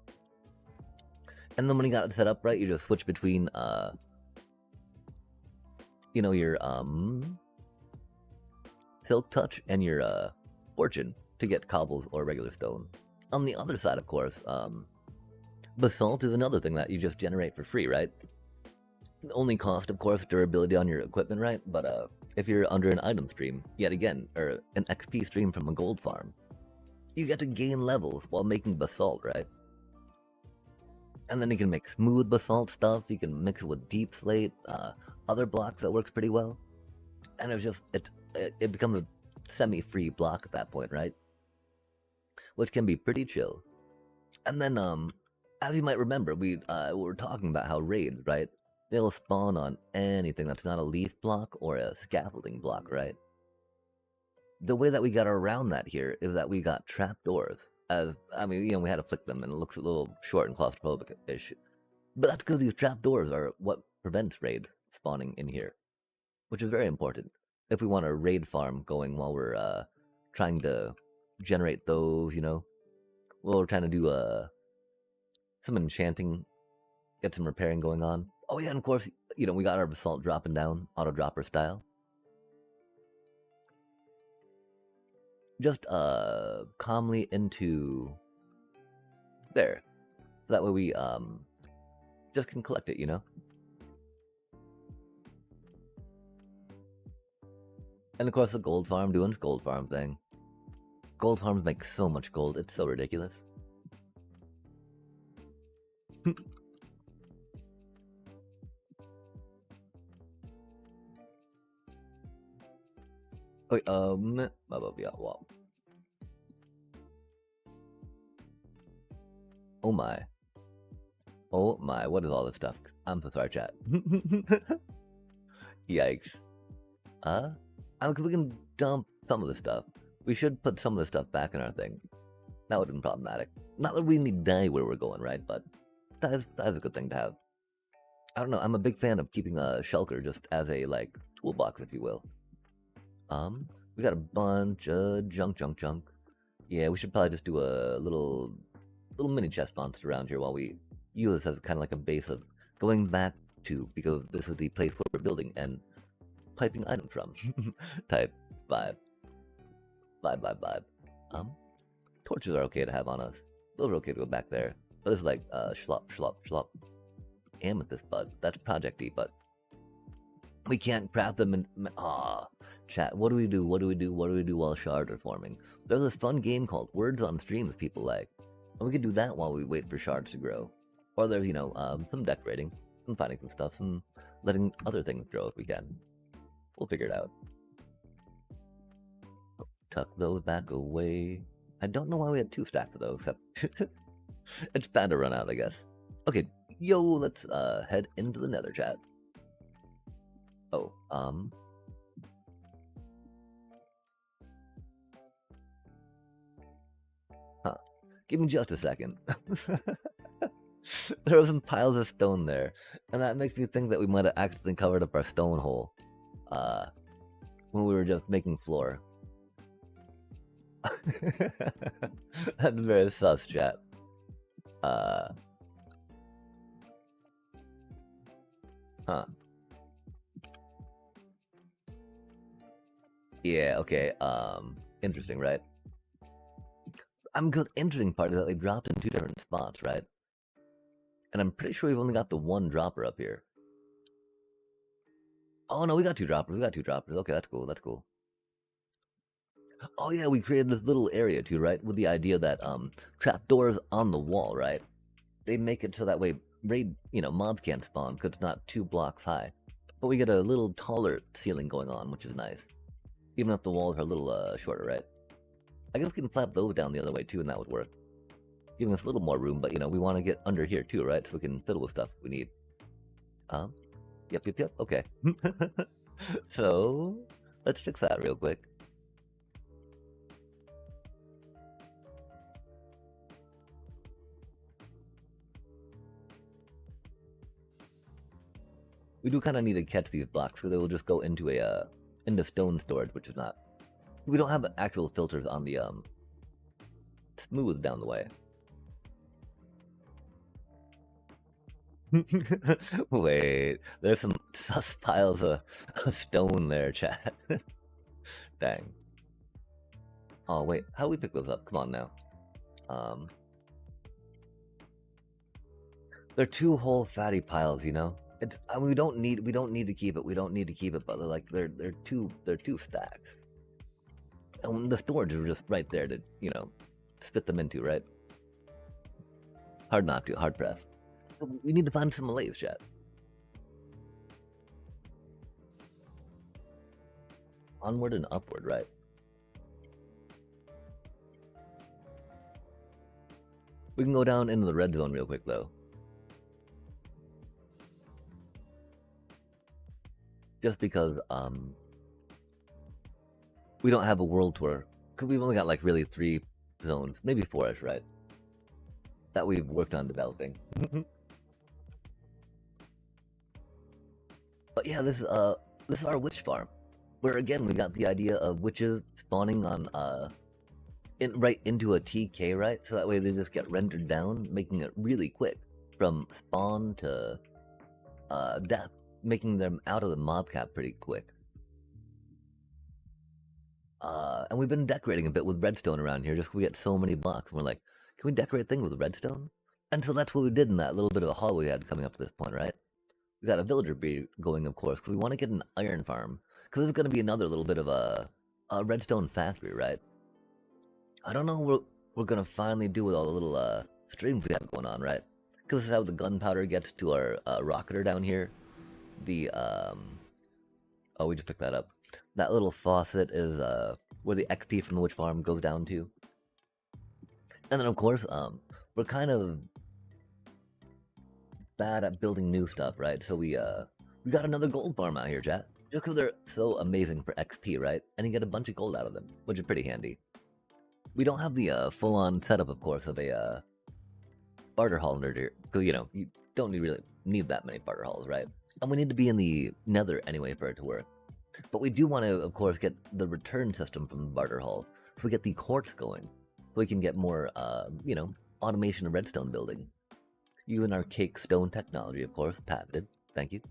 And then when you got it set up right, you just switch between, you know, your Silk Touch and your Fortune to get cobbles or regular stone. On the other side, of course, Basalt is another thing that you just generate for free, right? The only cost, of course, durability on your equipment, right? But if you're under an item stream, yet again, or an XP stream from a gold farm, you get to gain levels while making basalt, right? And then you can make smooth basalt stuff, you can mix it with deep slate, other blocks that works pretty well. And it's just, it becomes a semi-free block at that point, right? Which can be pretty chill. And then, as you might remember, we were talking about how raids, right? They'll spawn on anything that's not a leaf block or a scaffolding block, right? The way that we got around that here is that we got trapdoors. I mean, you know, we had to flick them and it looks a little short and claustrophobic-ish. But that's because these trapdoors are what prevents raids spawning in here. Which is very important if we want a raid farm going while we're trying to generate those, you know? While we're trying to do some enchanting, get some repairing going on. Oh yeah, and of course, you know, we got our basalt dropping down, auto-dropper style. Just calmly into there. So that way we just can collect it, you know? And of course the gold farm doing its gold farm thing. Gold farms make so much gold, it's so ridiculous. Wait, yeah, wow. Oh my. Oh my, what is all this stuff? I'm so sorry, chat. Yikes. We can dump some of the stuff. We should put some of the stuff back in our thing. That would have been problematic. Not that we need to die where we're going, right? But that's a good thing to have. I don't know, I'm a big fan of keeping a shulker just as a, like, toolbox, if you will. We got a bunch of junk. Yeah, we should probably just do a little mini chest monster around here while we use this as kind of like a base of going back to, because this is the place where we're building and piping items from type vibe. Torches are okay to have on us. Those are okay to go back there. But this is like schlop. Amethyst bud. That's projecty, but we can't craft them in. Chat. What do we do while shards are forming? There's this fun game called Words on Streams people like, and we could do that while we wait for shards to grow. Or there's, you know, some decorating, some finding some stuff, and letting other things grow if we can. We'll figure it out. Tuck those back away. I don't know why we had 2 stacks of those, except it's bad to run out, I guess. Okay, yo, let's head into the nether, chat. Oh, give me just a second. There were some piles of stone there, and that makes me think that we might have accidentally covered up our stone hole, when we were just making floor. That's very sus, chat. Yeah, okay, interesting, right? Good interesting part is that they dropped in 2 different spots, right? And I'm pretty sure we've only got the 1 dropper up here. Oh no, we got 2 droppers, Okay, that's cool. Oh yeah, we created this little area too, right? With the idea that, trapdoors on the wall, right? They make it so that way raid, you know, mobs can't spawn because it's not 2 blocks high. But we get a little taller ceiling going on, which is nice. Even if the walls are a little, shorter, right? I guess we can flap those down the other way too, and that would work. Giving us a little more room, but you know, we want to get under here too, right? So we can fiddle with stuff we need. Yep, okay. So, let's fix that real quick. We do kind of need to catch these blocks, so they will just go into into stone storage, which is not. We don't have actual filters on the smooth down the way. Wait, there's some sus piles of stone there, chat. Dang. Oh wait, how do we pick those up? Come on now. Um, they're two whole fatty piles, you know. It's we don't need to keep it. We don't need to keep it, but they're two stacks, and the storage is just right there to spit them into, right? Hard not to, hard press. We need to find some Malays, chat. Onward and upward, right? We can go down into the red zone real quick though. Just because we don't have a world tour. Cause we've only got like really 3 zones, maybe 4ish, right? That we've worked on developing. But yeah, this is our witch farm. Where again we got the idea of witches spawning on right into a TK, right? So that way they just get rendered down, making it really quick from spawn to death, making them out of the mob cap pretty quick. And we've been decorating a bit with redstone around here, just 'cause we get so many blocks. And we're like, can we decorate things with redstone? And so that's what we did in that little bit of a hall we had coming up to this point, right? We got a villager bee going, of course, because we want to get an iron farm. Because there's going to be another little bit of a redstone factory, right? I don't know what we're going to finally do with all the little streams we have going on, right? Because this is how the gunpowder gets to our rocketer down here. The, oh, we just picked that up. That little faucet is where the XP from the witch farm goes down to. And then, of course, we're kind of bad at building new stuff, right? So we got another gold farm out here, chat. Just because they're so amazing for XP, right? And you get a bunch of gold out of them, which is pretty handy. We don't have the full-on setup, of course, of a barter hall under here, because you don't really need that many barter halls, right? And we need to be in the Nether anyway for it to work. But we do want to, of course, get the return system from the barter hall, so we get the quartz going, so we can get more, automation of redstone building. Using our cake stone technology, of course, patented. Thank you.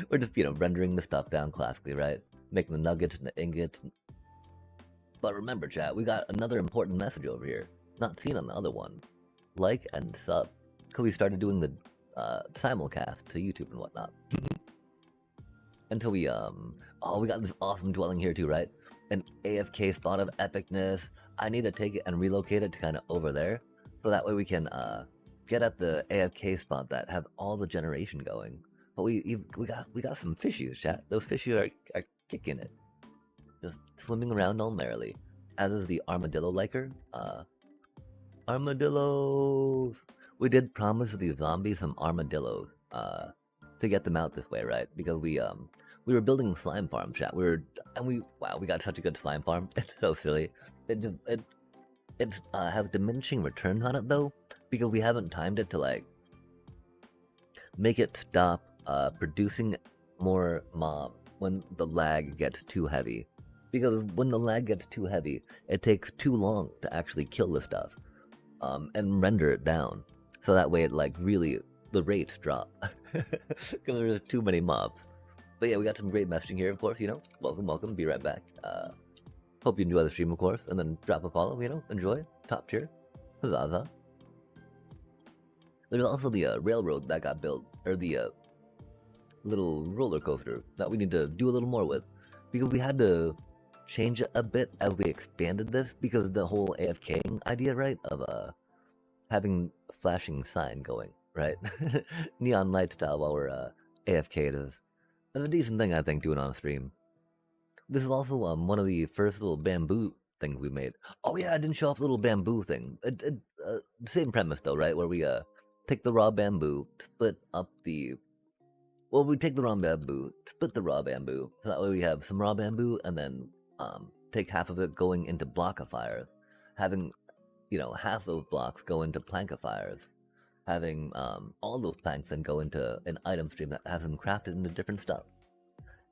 We're just, rendering the stuff down classically, right? Making the nuggets and the ingots. But remember, chat, we got another important message over here, not seen on the other one. Like and sub, because we started doing the simulcast to YouTube and whatnot. Until we we got this awesome dwelling here too, right? An AFK spot of epicness. I need to take it and relocate it to kind of over there, so that way we can get at the AFK spot that has all the generation going. But we got some fishies, chat. Those fishies are kicking it, just swimming around all merrily. As is the armadillo liker. Armadillos. We did promise the zombies some armadillos to get them out this way, right? Because we were building slime farm, chat. We got such a good slime farm. It's so silly. It has diminishing returns on it though, because we haven't timed it to like make it stop producing more mob when the lag gets too heavy. Because when the lag gets too heavy, it takes too long to actually kill the stuff and render it down. So that way it like really, the rates drop. Because there's too many mobs. But yeah, we got some great messaging here, of course, welcome, be right back. Hope you enjoy the stream, of course, and then drop a follow, enjoy, top tier, huzzah. There's also the railroad that got built, or the little roller coaster that we need to do a little more with, because we had to change it a bit as we expanded this, because the whole AFKing idea, right, of having a flashing sign going, right, neon light style while we're AFK is a decent thing, I think, doing on a stream. This is also one of the first little bamboo things we made. Oh yeah, I didn't show off the little bamboo thing. Same premise though, right? Where we take the raw bamboo, split up the... Well, we take the raw bamboo, split the raw bamboo, so that way we have some raw bamboo, and then take half of it going into blockifiers, having, half those blocks go into plankifiers, having all those planks then go into an item stream that has them crafted into different stuff.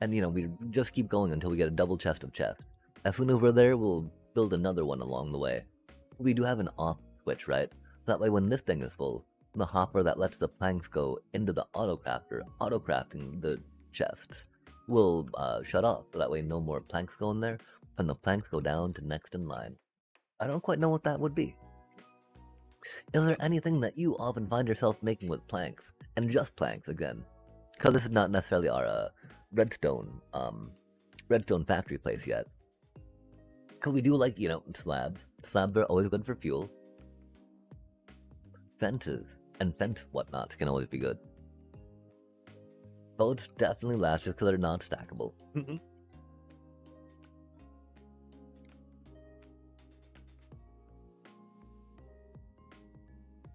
And, we just keep going until we get a double chest of chests. As soon as we're there, we'll build another one along the way. We do have an off switch, right? So that way when this thing is full, the hopper that lets the planks go into the autocrafter, autocrafting the chest, will shut off. So that way no more planks go in there, and the planks go down to next in line. I don't quite know what that would be. Is there anything that you often find yourself making with planks? And just planks, again. Because this is not necessarily our redstone factory place yet. Because we do like, slabs. Slabs are always good for fuel. Fences and fence whatnots can always be good. Boats definitely last just because they're not stackable.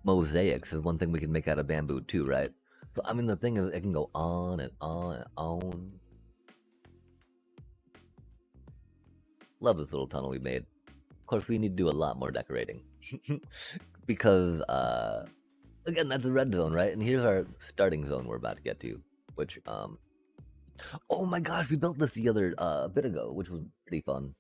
Mosaics is one thing we can make out of bamboo too, right? So, I mean, the thing is, it can go on and on and on. Love this little tunnel we made. Of course, we need to do a lot more decorating. Because, again, that's a red zone, right? And here's our starting zone we're about to get to. Which, oh my gosh, we built this the other bit ago, which was pretty fun.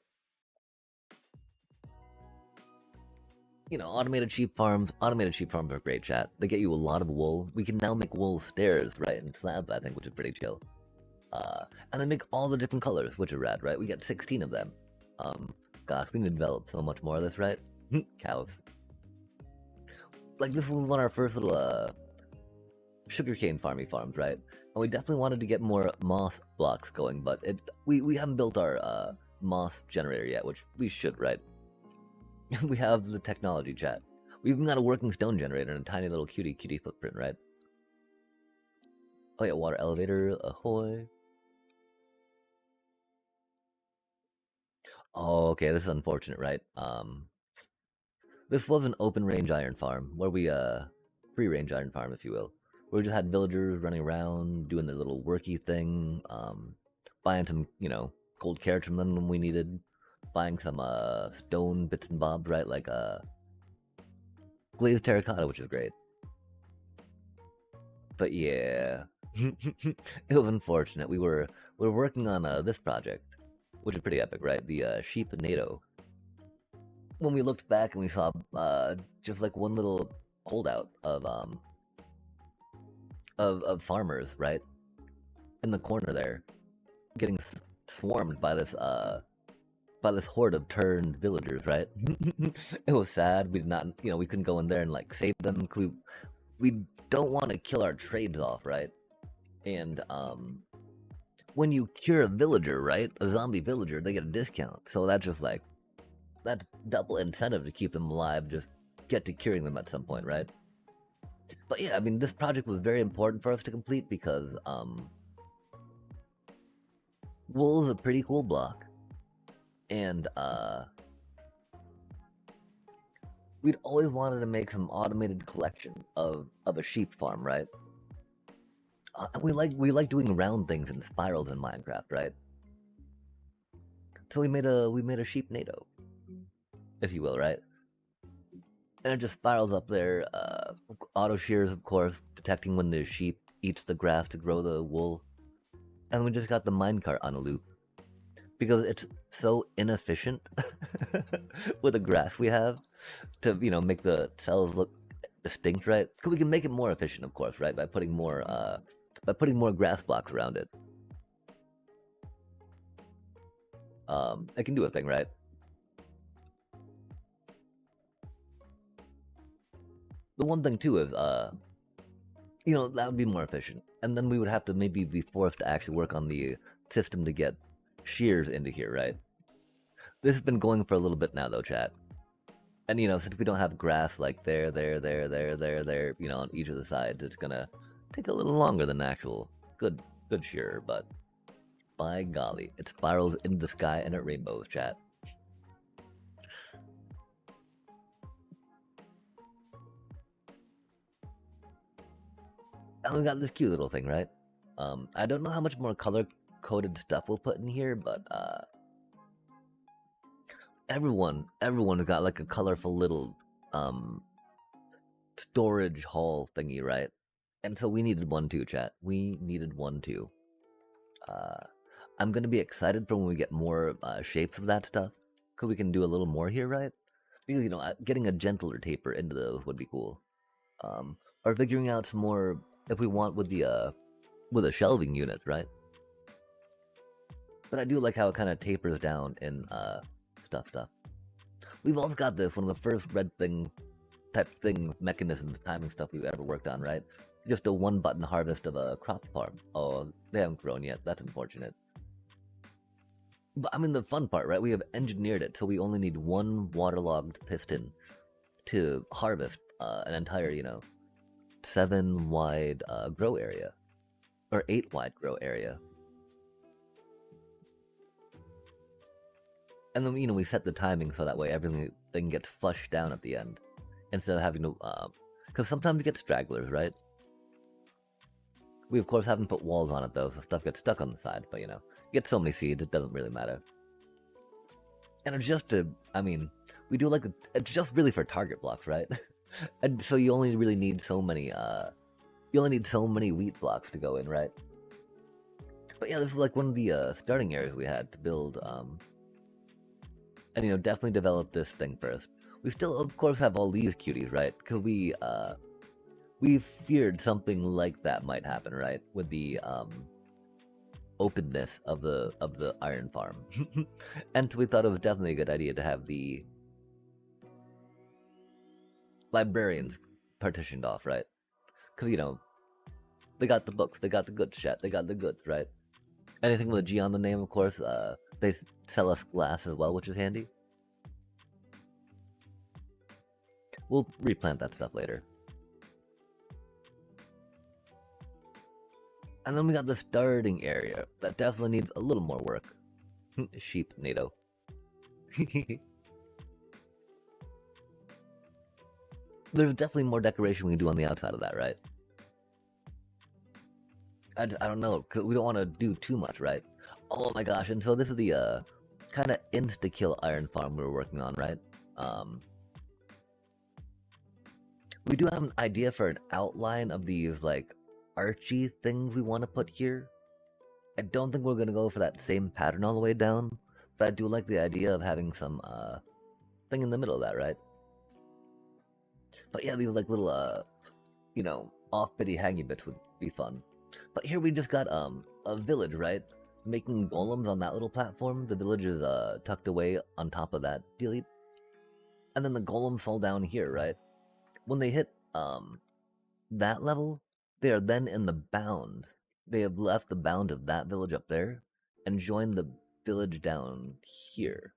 Automated sheep farms. Automated sheep farms are great, chat. They get you a lot of wool. We can now make wool stairs, right, and slabs, I think, which is pretty chill. And they make all the different colors, which are rad, right? We get 16 of them. Gosh, we need to develop so much more of this, right? Cows. Like, this was one of our first little, sugarcane farms, right? And we definitely wanted to get more moss blocks going, but we haven't built our, moss generator yet, which we should, right? We have the technology, chat. We've even got a working stone generator and a tiny little cutie footprint, right? Oh yeah, water elevator, ahoy. Oh, okay, this is unfortunate, right? This was an open range iron farm, where we, free range iron farm, if you will. Where we just had villagers running around, doing their little worky thing, buying some, gold carrots from them when we needed, buying some, stone bits and bobs, right? Like, glazed terracotta, which is great. But yeah, it was unfortunate. We were working on, this project, which is pretty epic, right? The, sheep NATO. When we looked back and we saw, just like one little holdout of farmers, right, in the corner there, getting swarmed by this horde of turned villagers, right? It was sad. We did not, we couldn't go in there and like save them. We don't want to kill our trades off, right? And when you cure a villager, right, a zombie villager, they get a discount. So that's just like, that's double incentive to keep them alive. Just get to curing them at some point, right? But yeah, I mean, this project was very important for us to complete because wool is a pretty cool block, and we'd always wanted to make some automated collection of a sheep farm, right? We like doing round things and spirals in Minecraft, right? So we made a sheep NATO, if you will, right? And it just spirals up there. Auto shears, of course, detecting when the sheep eats the grass to grow the wool. And we just got the minecart on a loop. Because it's so inefficient with the grass we have to, make the cells look distinct, right? Because we can make it more efficient, of course, right? By putting more grass blocks around it. It can do a thing, right? The one thing too is, that would be more efficient. And then we would have to maybe be forced to actually work on the system to get shears into here, right? This has been going for a little bit now, though, chat. And, since we don't have grass like there, on each of the sides, it's gonna take a little longer than actual good shearer, but by golly, it spirals into the sky and it rainbows, chat. And we got this cute little thing, right? I don't know how much more color-coded stuff we'll put in here, but everyone's got like a colorful little storage hall thingy, right? And so we needed one too, chat. We needed one too. I'm gonna be excited for when we get more shapes of that stuff, because we can do a little more here, right? Because getting a gentler taper into those would be cool. or figuring out some more if we want with the shelving unit, right? But I do like how it kind of tapers down in stuff. We've also got this one of the first red thing type thing mechanisms timing stuff we've ever worked on, right? Just a one button harvest of a crop farm. Oh, they haven't grown yet. That's unfortunate. But I mean the fun part, right? We have engineered it till we only need one waterlogged piston to harvest an entire, 7 wide grow area or 8 wide grow area. And then we set the timing so that way everything gets flushed down at the end instead of having to because sometimes you get stragglers, right? We of course haven't put walls on it though, so stuff gets stuck on the sides. But you get so many seeds, it doesn't really matter. And it's just we do it's just really for target blocks, right? And so you only really need so many wheat blocks to go in, right? But yeah, this was like one of the starting areas we had to build and definitely develop this thing first. We still of course have all these cuties, right? Because we feared something like that might happen, right? With the openness of the iron farm. And so we thought it was definitely a good idea to have the librarians partitioned off, right? Because they got the books, they got the good shit, they got the goods, right? Anything with a G on the name, of course, they sell us glass as well, which is handy. We'll replant that stuff later. And then we got the starting area that definitely needs a little more work. Sheep, NATO. There's definitely more decoration we can do on the outside of that, right? I don't know, because we don't want to do too much, right? Oh my gosh, and so this is the kind of insta-kill iron farm we were working on, right? We do have an idea for an outline of these, like, archy things we want to put here. I don't think we're going to go for that same pattern all the way down, but I do like the idea of having some thing in the middle of that, right? But yeah, these like little off-bitty hangy bits would be fun. But here we just got a village, right? Making golems on that little platform. The village is tucked away on top of that dealie. And then the golems fall down here, right? When they hit that level, they are then in the bound. They have left the bound of that village up there and joined the village down here.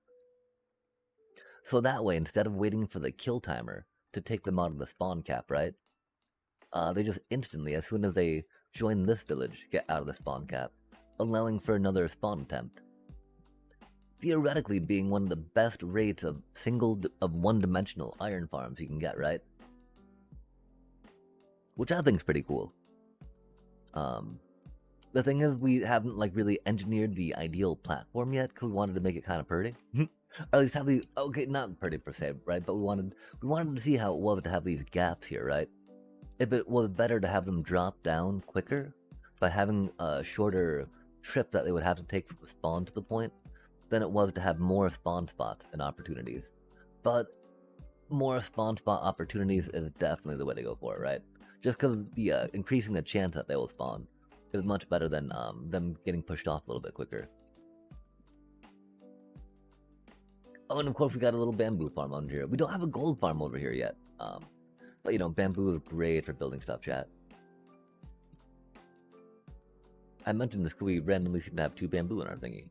So that way, instead of waiting for the kill timer to take them out of the spawn cap, right? They just instantly, as soon as they join this village, get out of the spawn cap, allowing for another spawn attempt. Theoretically being one of the best rates of one-dimensional iron farms you can get, right? Which I think is pretty cool. The thing is, we haven't like really engineered the ideal platform yet because we wanted to make it kind of pretty. Or at least have the not pretty per se, right? But we wanted to see how it was to have these gaps here, right? If it was better to have them drop down quicker by having a shorter trip that they would have to take from the spawn to the point, than it was to have more spawn spots and opportunities. But more spawn spot opportunities is definitely the way to go for it, right? Just because the increasing the chance that they will spawn is much better than them getting pushed off a little bit quicker. Oh, and of course we got a little bamboo farm under here. We don't have a gold farm over here yet. But bamboo is great for building stuff, chat. I mentioned this because we randomly seem to have 2 bamboo in our thingy.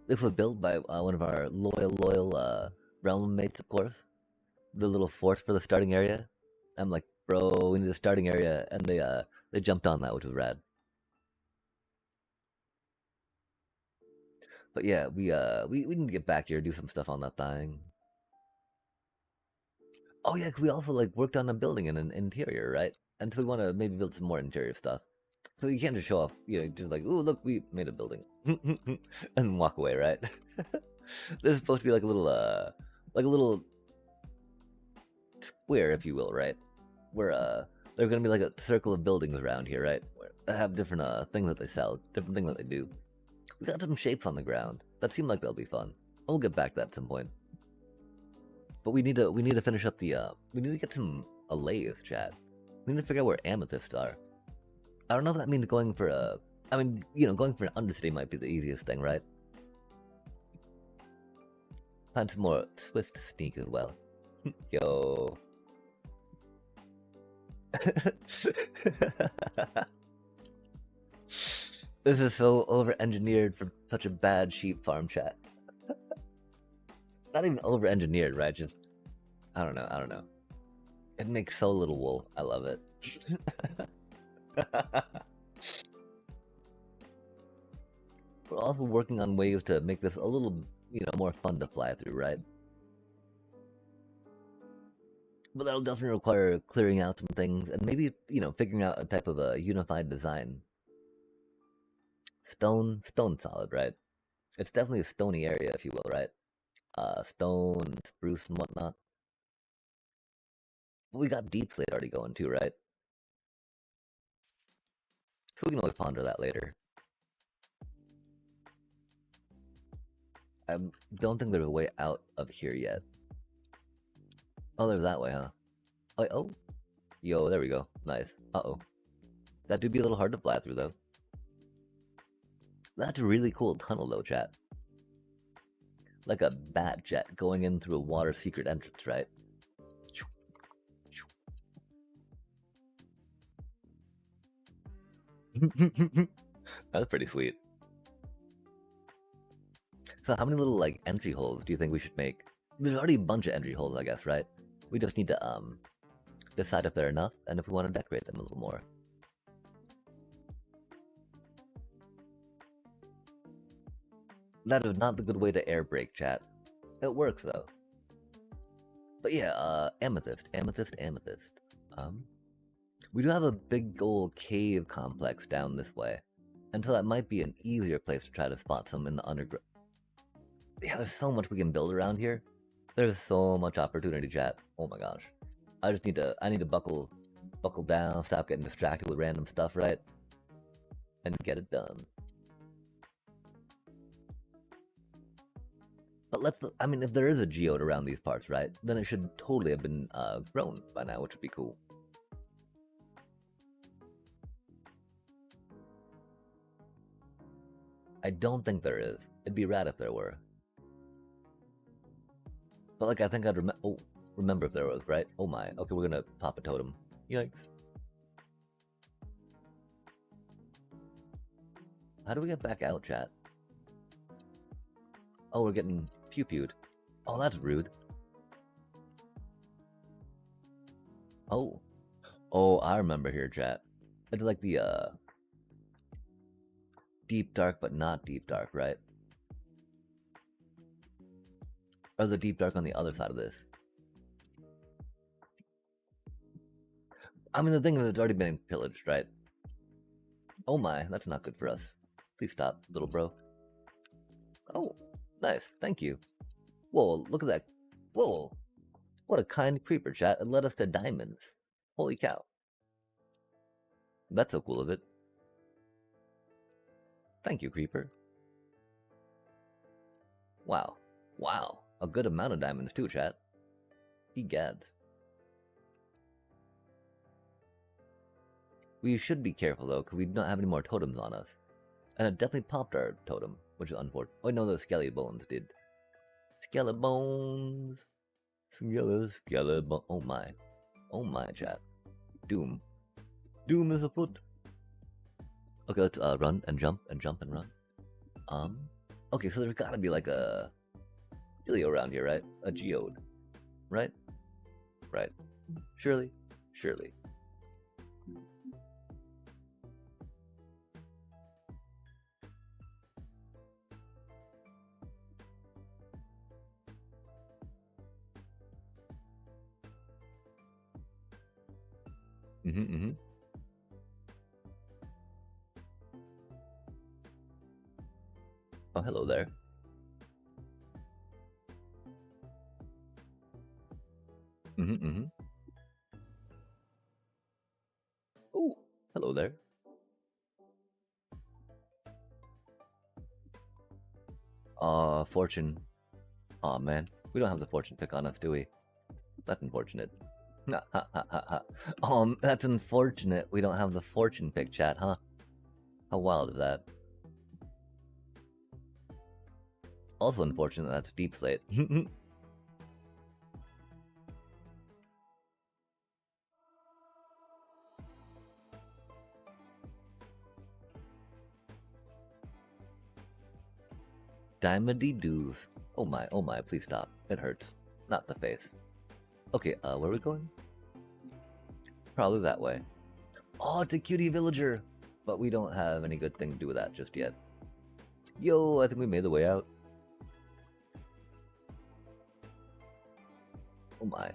This was built by one of our loyal realm mates, of course. The little fort for the starting area. I'm like, bro, we need a starting area, and they jumped on that, which was rad. But yeah, we need to get back here, do some stuff on that thing. Oh yeah, 'cause we also like worked on a building and an interior, right? And so we want to maybe build some more interior stuff. So you can't just show off, just like, oh look, we made a building, and walk away, right? This is supposed to be like a little square, if you will, right? Where there's gonna be like a circle of buildings around here, right? Where they have different things that they sell, different things that they do. We got some shapes on the ground that seem like they'll be fun. We'll get back to that at some point. But we need to finish up the we need to get some lathe, chat. We need to figure out where amethysts are. I don't know if that means going for a. I mean, going for an understay might be the easiest thing, right? Find some more swift sneak as well. Yo. This is so over-engineered for such a bad sheep farm, chat. Not even over-engineered, right? Just, I don't know. It makes so little wool. I love it. We're also working on ways to make this a little, more fun to fly through, right? But that'll definitely require clearing out some things and maybe, figuring out a type of a unified design. Stone solid, right? It's definitely a stony area, if you will, right? Stone, spruce, and whatnot. We got deep slate already going too, right? So we can always ponder that later. I don't think there's a way out of here yet. Oh, there's that way, huh? Oh, yo, there we go. Nice. Uh-oh. That do be a little hard to fly through, though. That's a really cool tunnel, though, chat. Like a bat jet going in through a water secret entrance, right? That's pretty sweet. So how many little, like, entry holes do you think we should make? There's already a bunch of entry holes, I guess, right? We just need to, decide if they're enough and if we want to decorate them a little more. That is not the good way to air brake, chat. It works, though. But yeah, amethyst. We do have a big old cave complex down this way. And so that might be an easier place to try to spot some in the underground. Yeah, there's so much we can build around here. There's so much opportunity, chat. Oh my gosh. I need to buckle down, stop getting distracted with random stuff, right? And get it done. But I mean, if there is a geode around these parts, right, then it should totally have been grown by now, which would be cool. I don't think there is. It'd be rad if there were. But like, I think I'd remember if there was, right? Oh my. Okay, we're gonna pop a totem. Yikes. How do we get back out, chat? Oh, we're getting pew-pewed. Oh, that's rude. Oh. Oh, I remember here, chat. It's like the, deep dark but not deep dark, right? Or the deep dark on the other side of this. I mean, the thing is, it's already been pillaged, right? Oh my, that's not good for us. Please stop, little bro. Oh, nice, thank you. Whoa, look at that. Whoa, what a kind creeper, chat. It led us to diamonds. Holy cow. That's so cool of it. Thank you, creeper. Wow. Wow. A good amount of diamonds too, chat. Egads. We should be careful though, because we don't have any more totems on us. And it definitely popped our totem, which is unfortunate. Oh no, those skelly bones did. Skelly bones. Skelly bones. Oh my. Oh my, chat. Doom. Doom is afoot. Okay, let's run and jump and jump and run. Okay, so there's gotta be like a Geo around here, right? A geode. Right? Right. Surely. Surely. Oh, hello there. Oh, hello there. Fortune. Aw, man. We don't have the fortune pick on us, do we? That's unfortunate. That's unfortunate. We don't have the fortune pick, chat, huh? How wild is that? Also unfortunate that's Deep Slate. Diamondy doos. Oh my, please stop. It hurts. Not the face. Okay, where are we going? Probably that way. Oh, it's a cutie villager! But we don't have any good thing to do with that just yet. Yo, I think we made the way out. Oh my.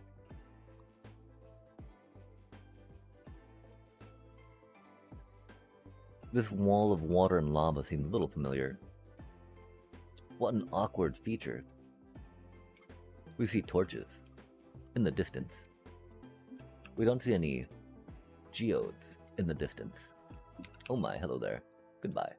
This wall of water and lava seems a little familiar. What an awkward feature. We see torches in the distance. We don't see any geodes in the distance. Oh my, hello there. Goodbye.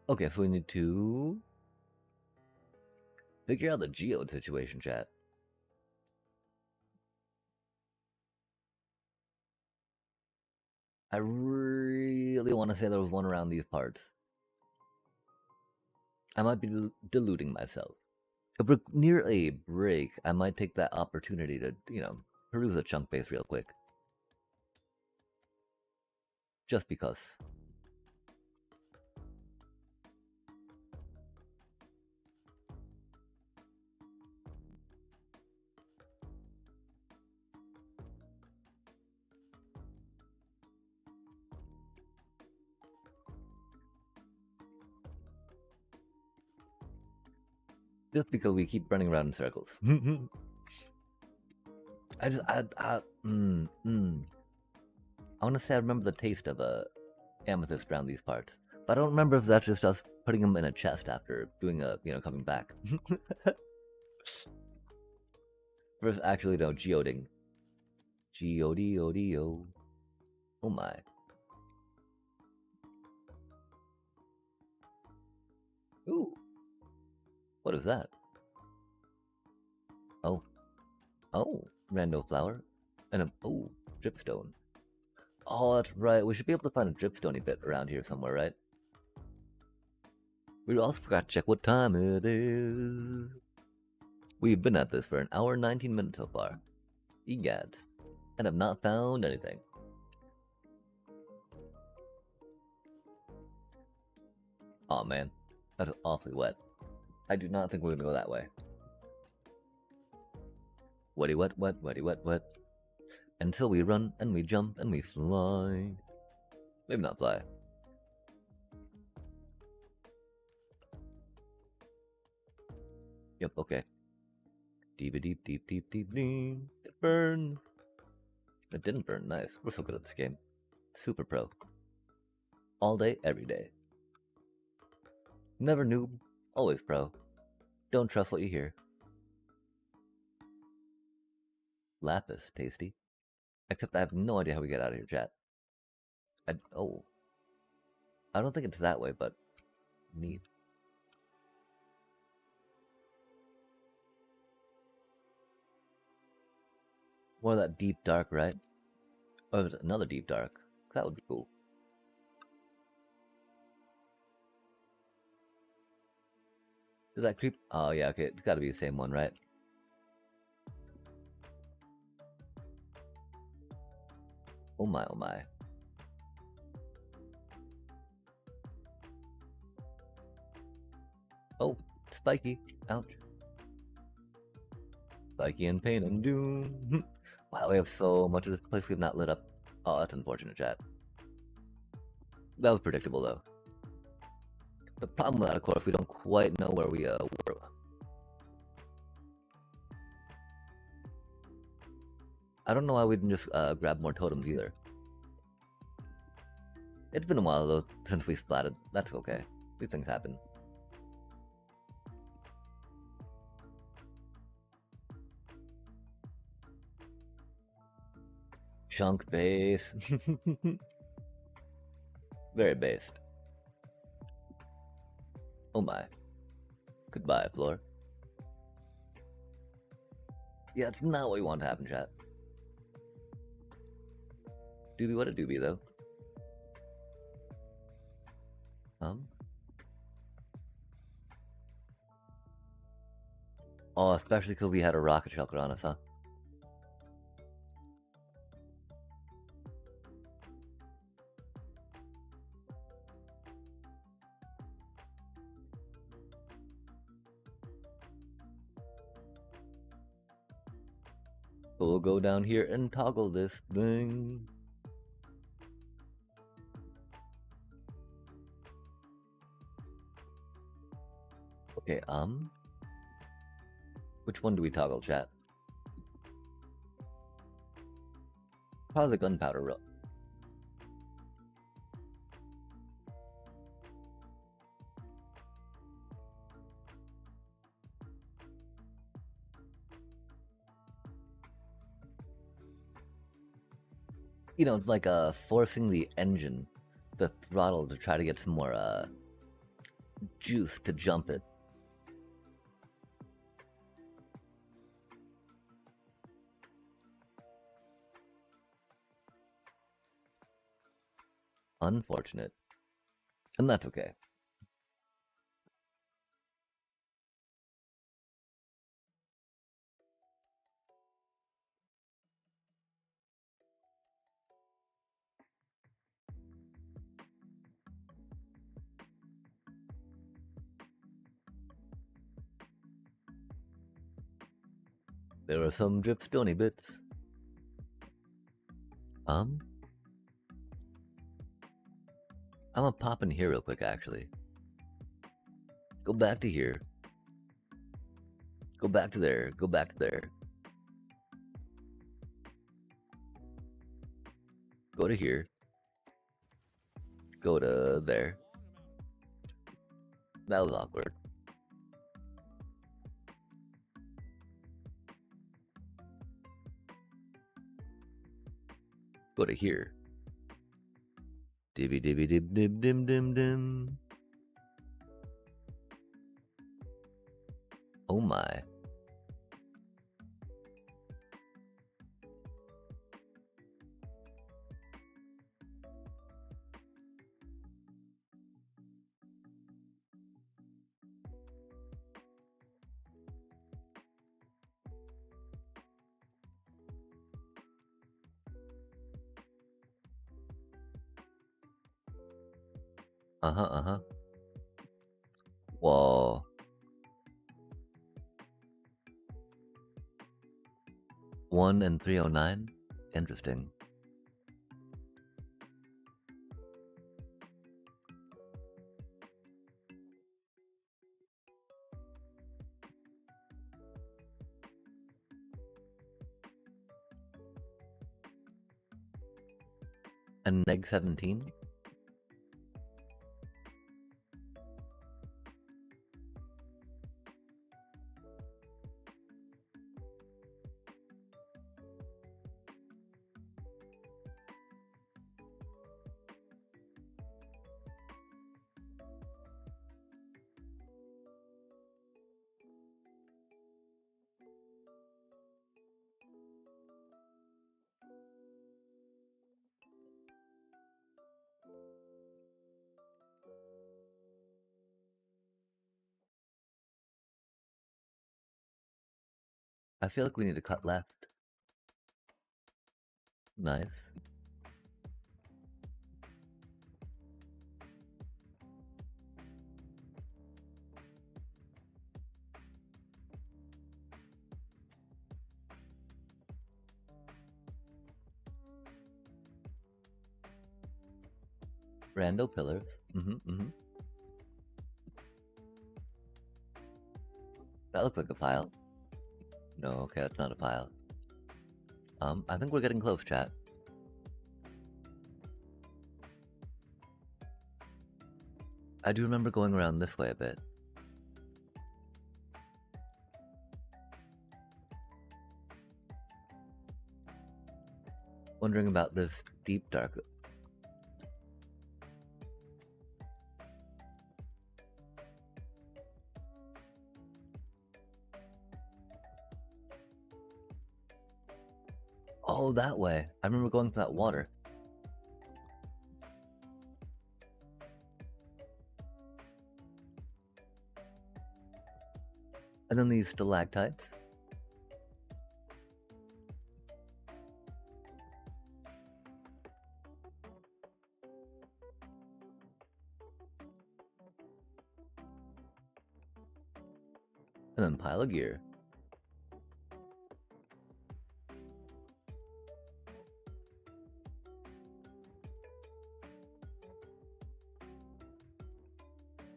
Okay, so we need to figure out the geode situation, chat. I really want to say there was one around these parts. I might be deluding myself. If we're near a break, I might take that opportunity to, peruse a chunk base real quick. Just because. Just because we keep running around in circles. I want to say I remember the taste of a amethyst around these parts, but I don't remember if that's just us putting them in a chest after doing a, coming back. Versus actually, geoding. Geodio. Oh my. Ooh. What is that? Oh. Rando flower. And dripstone. Oh, that's right. We should be able to find a dripstoney bit around here somewhere, right? We also forgot to check what time it is. We've been at this for an hour and 19 minutes so far. Egads. And have not found anything. Aw, man. That's awfully wet. I do not think we're gonna go that way. Wetty wet, wetty wet. Until we run, and we jump, and we fly. Maybe not fly. Yep, okay. Deep. It burns. It didn't burn, nice. We're so good at this game. Super pro. All day, every day. Never noob, always pro. Don't trust what you hear. Lapis, tasty. Except I have no idea how we get out of here, chat. I don't think it's that way, but neat. More of that deep dark, right? Or another deep dark. That would be cool. Does that creep? Oh yeah, okay, it's gotta be the same one, right? Oh my. Oh, spiky. Ouch. Spiky and pain and doom. Wow, we have so much of this place we've not lit up. Oh, that's unfortunate, chat. That was predictable, though. The problem with that, of course, we don't quite know where we were. I don't know why we didn't just grab more totems either. It's been a while, though, since we splatted. That's okay. These things happen. Chunk base. Very based. Oh my. Goodbye, floor. Yeah, it's not what we want to happen, chat. Doobie, what a doobie, though. Oh, especially because we had a rocket shelter on us, huh? So we'll go down here and toggle this thing. Okay, which one do we toggle, chat? Probably the gunpowder row. You know, it's like forcing the engine, the throttle, to try to get some more juice to jump it. Unfortunate. And that's okay. There are some dripstony bits. I'm gonna pop in here real quick, actually. Go back to here. Go back to there. Go back to there. Go to here. Go to there. That was awkward. Go to here. Dibby dibby dib dib dim dim dim. Oh my. Uh-huh. Whoa. One and 309? Interesting. And neg 17? I feel like we need to cut left. Nice. Rando pillars. That looks like a pile. No, okay, that's not a pile. I think we're getting close, chat. I do remember going around this way a bit. wondering about this deep dark. Oh, that way. I remember going through that water. And then these stalactites. And then pile of gear.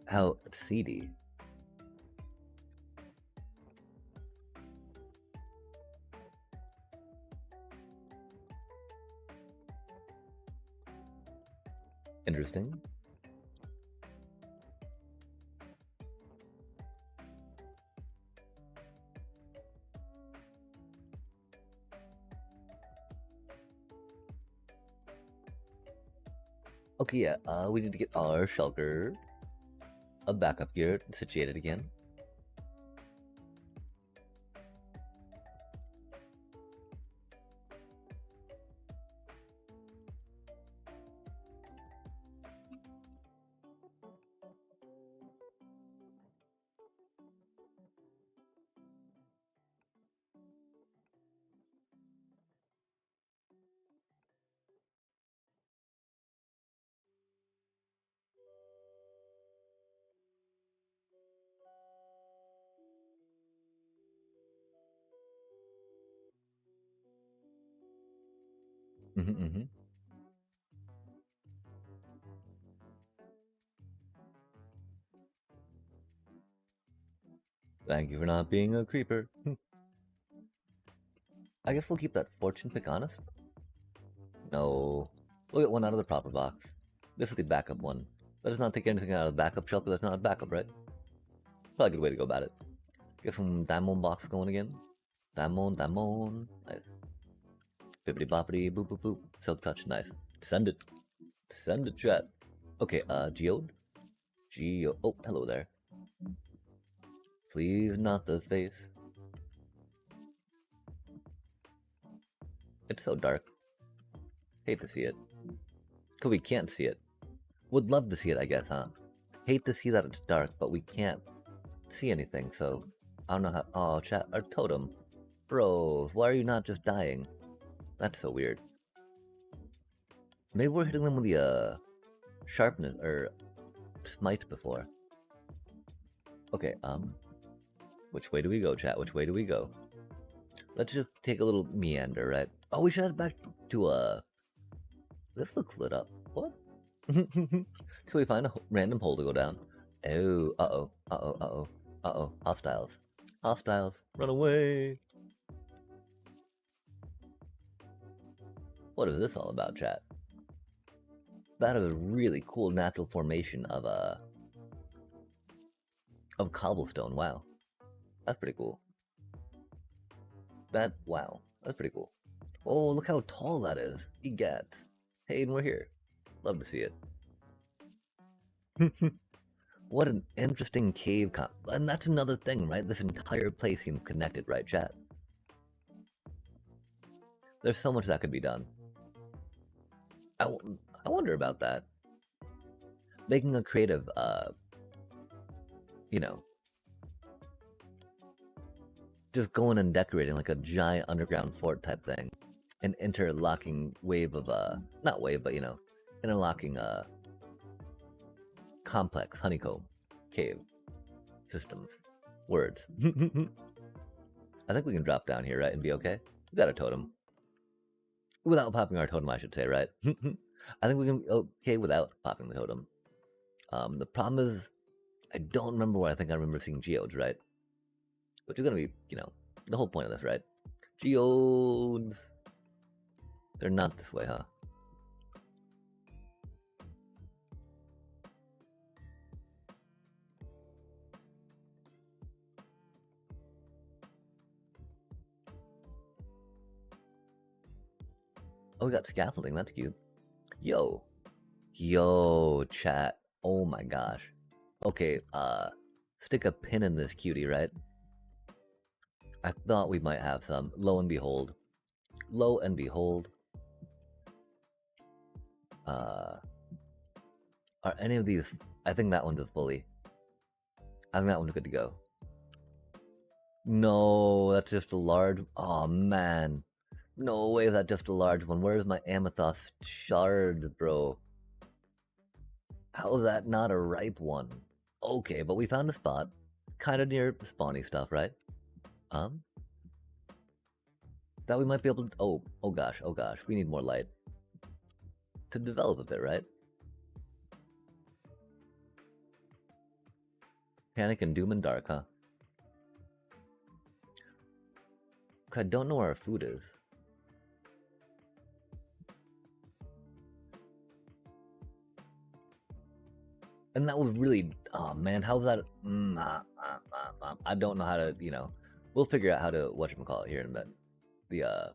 How seedy. Interesting. Okay, yeah, we need to get our shulker, a backup gear situated again. Mm-hmm. Thank you for not being a creeper. I guess we'll keep that fortune pick honest. No. We'll get one out of the proper box. This is the backup one. Let us not take anything out of the backup shulker that's not a backup, right? Probably a good way to go about it. Get some diamond box going again. Diamond. Nice. Bippity boppity boop boop boop. Silk touch, nice. Send it. Send it, chat. Okay, Geode? Geo. Oh, hello there. Please not the face. It's so dark. Hate to see it. Cause we can't see it. Would love to see it, I guess, huh? Hate to see that it's dark, but we can't see anything, so I don't know how. Oh, chat, our totem. Bro, why are you not just dying? That's so weird. Maybe we're hitting them with the sharpness or smite before. Okay, which way do we go, chat? Which way do we go? Let's just take a little meander, right? Oh, we should head back to this looks lit up. What? Till we find a random hole to go down. Oh, uh-oh. Hostiles. Hostiles. Run away. What is this all about, chat? That is a really cool natural formation of cobblestone. Wow. That's pretty cool. Wow. That's pretty cool. Oh, look how tall that is. Egad. Hey, and we're here. Love to see it. What an interesting cave and that's another thing, right? This entire place seems connected, right, chat? There's so much that could be done. I wonder about that. Making a creative, you know, just going and decorating like a giant underground fort type thing. An interlocking wave of, not wave, but, you know, interlocking, complex honeycomb cave systems. Words. I think we can drop down here, right, and be okay? We got a totem. Without popping our totem, I should say, right? I think we can be okay without popping the totem. The problem is, I don't remember where I think I remember seeing geodes, right? Which is gonna be, you know, the whole point of this, right? Geodes. They're not this way, huh? Oh, we got scaffolding. That's cute. Yo. Yo, chat. Oh my gosh. Okay, stick a pin in this cutie, right? I thought we might have some. Lo and behold. Lo and behold. Uh, are any of these... I think that one's a fully. I think that one's good to go. No, that's just a large... Oh, man. No way is that just a large one. Where's my amethyst shard, bro? How is that not a ripe one? Okay, but we found a spot. Kind of near spawny stuff, right? That we might be able to... oh gosh, oh gosh. We need more light. To develop a bit, right? Panic and doom and dark, huh? I don't know where our food is. And that was really... Oh man, how's that... I don't know how to, you know... We'll figure out how to... Whatchamacallit here in a bit. The,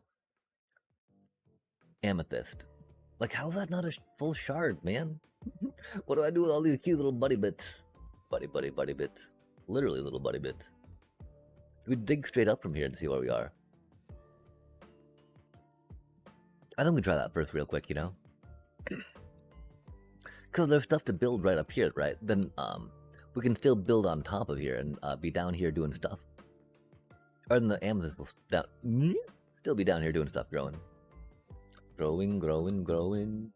amethyst. Like, how's that not a full shard, man? What do I do with all these cute little buddy bits? Buddy bits. Literally little buddy bits. We dig straight up from here to see where we are. I think we try that first real quick, you know? Because there's stuff to build right up here, right? Then, we can still build on top of here and be down here doing stuff. Or then the amethyst will still be down here doing stuff, growing. Growing.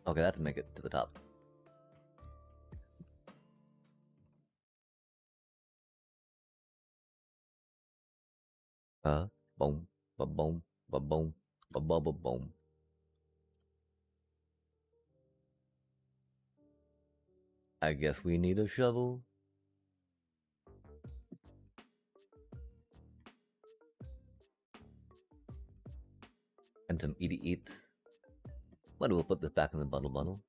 Okay, that didn't make it to the top. Boom, ba-boom, ba-boom, ba-ba-ba-boom. I guess we need a shovel. And some eat. Why do we put this back in the bundle?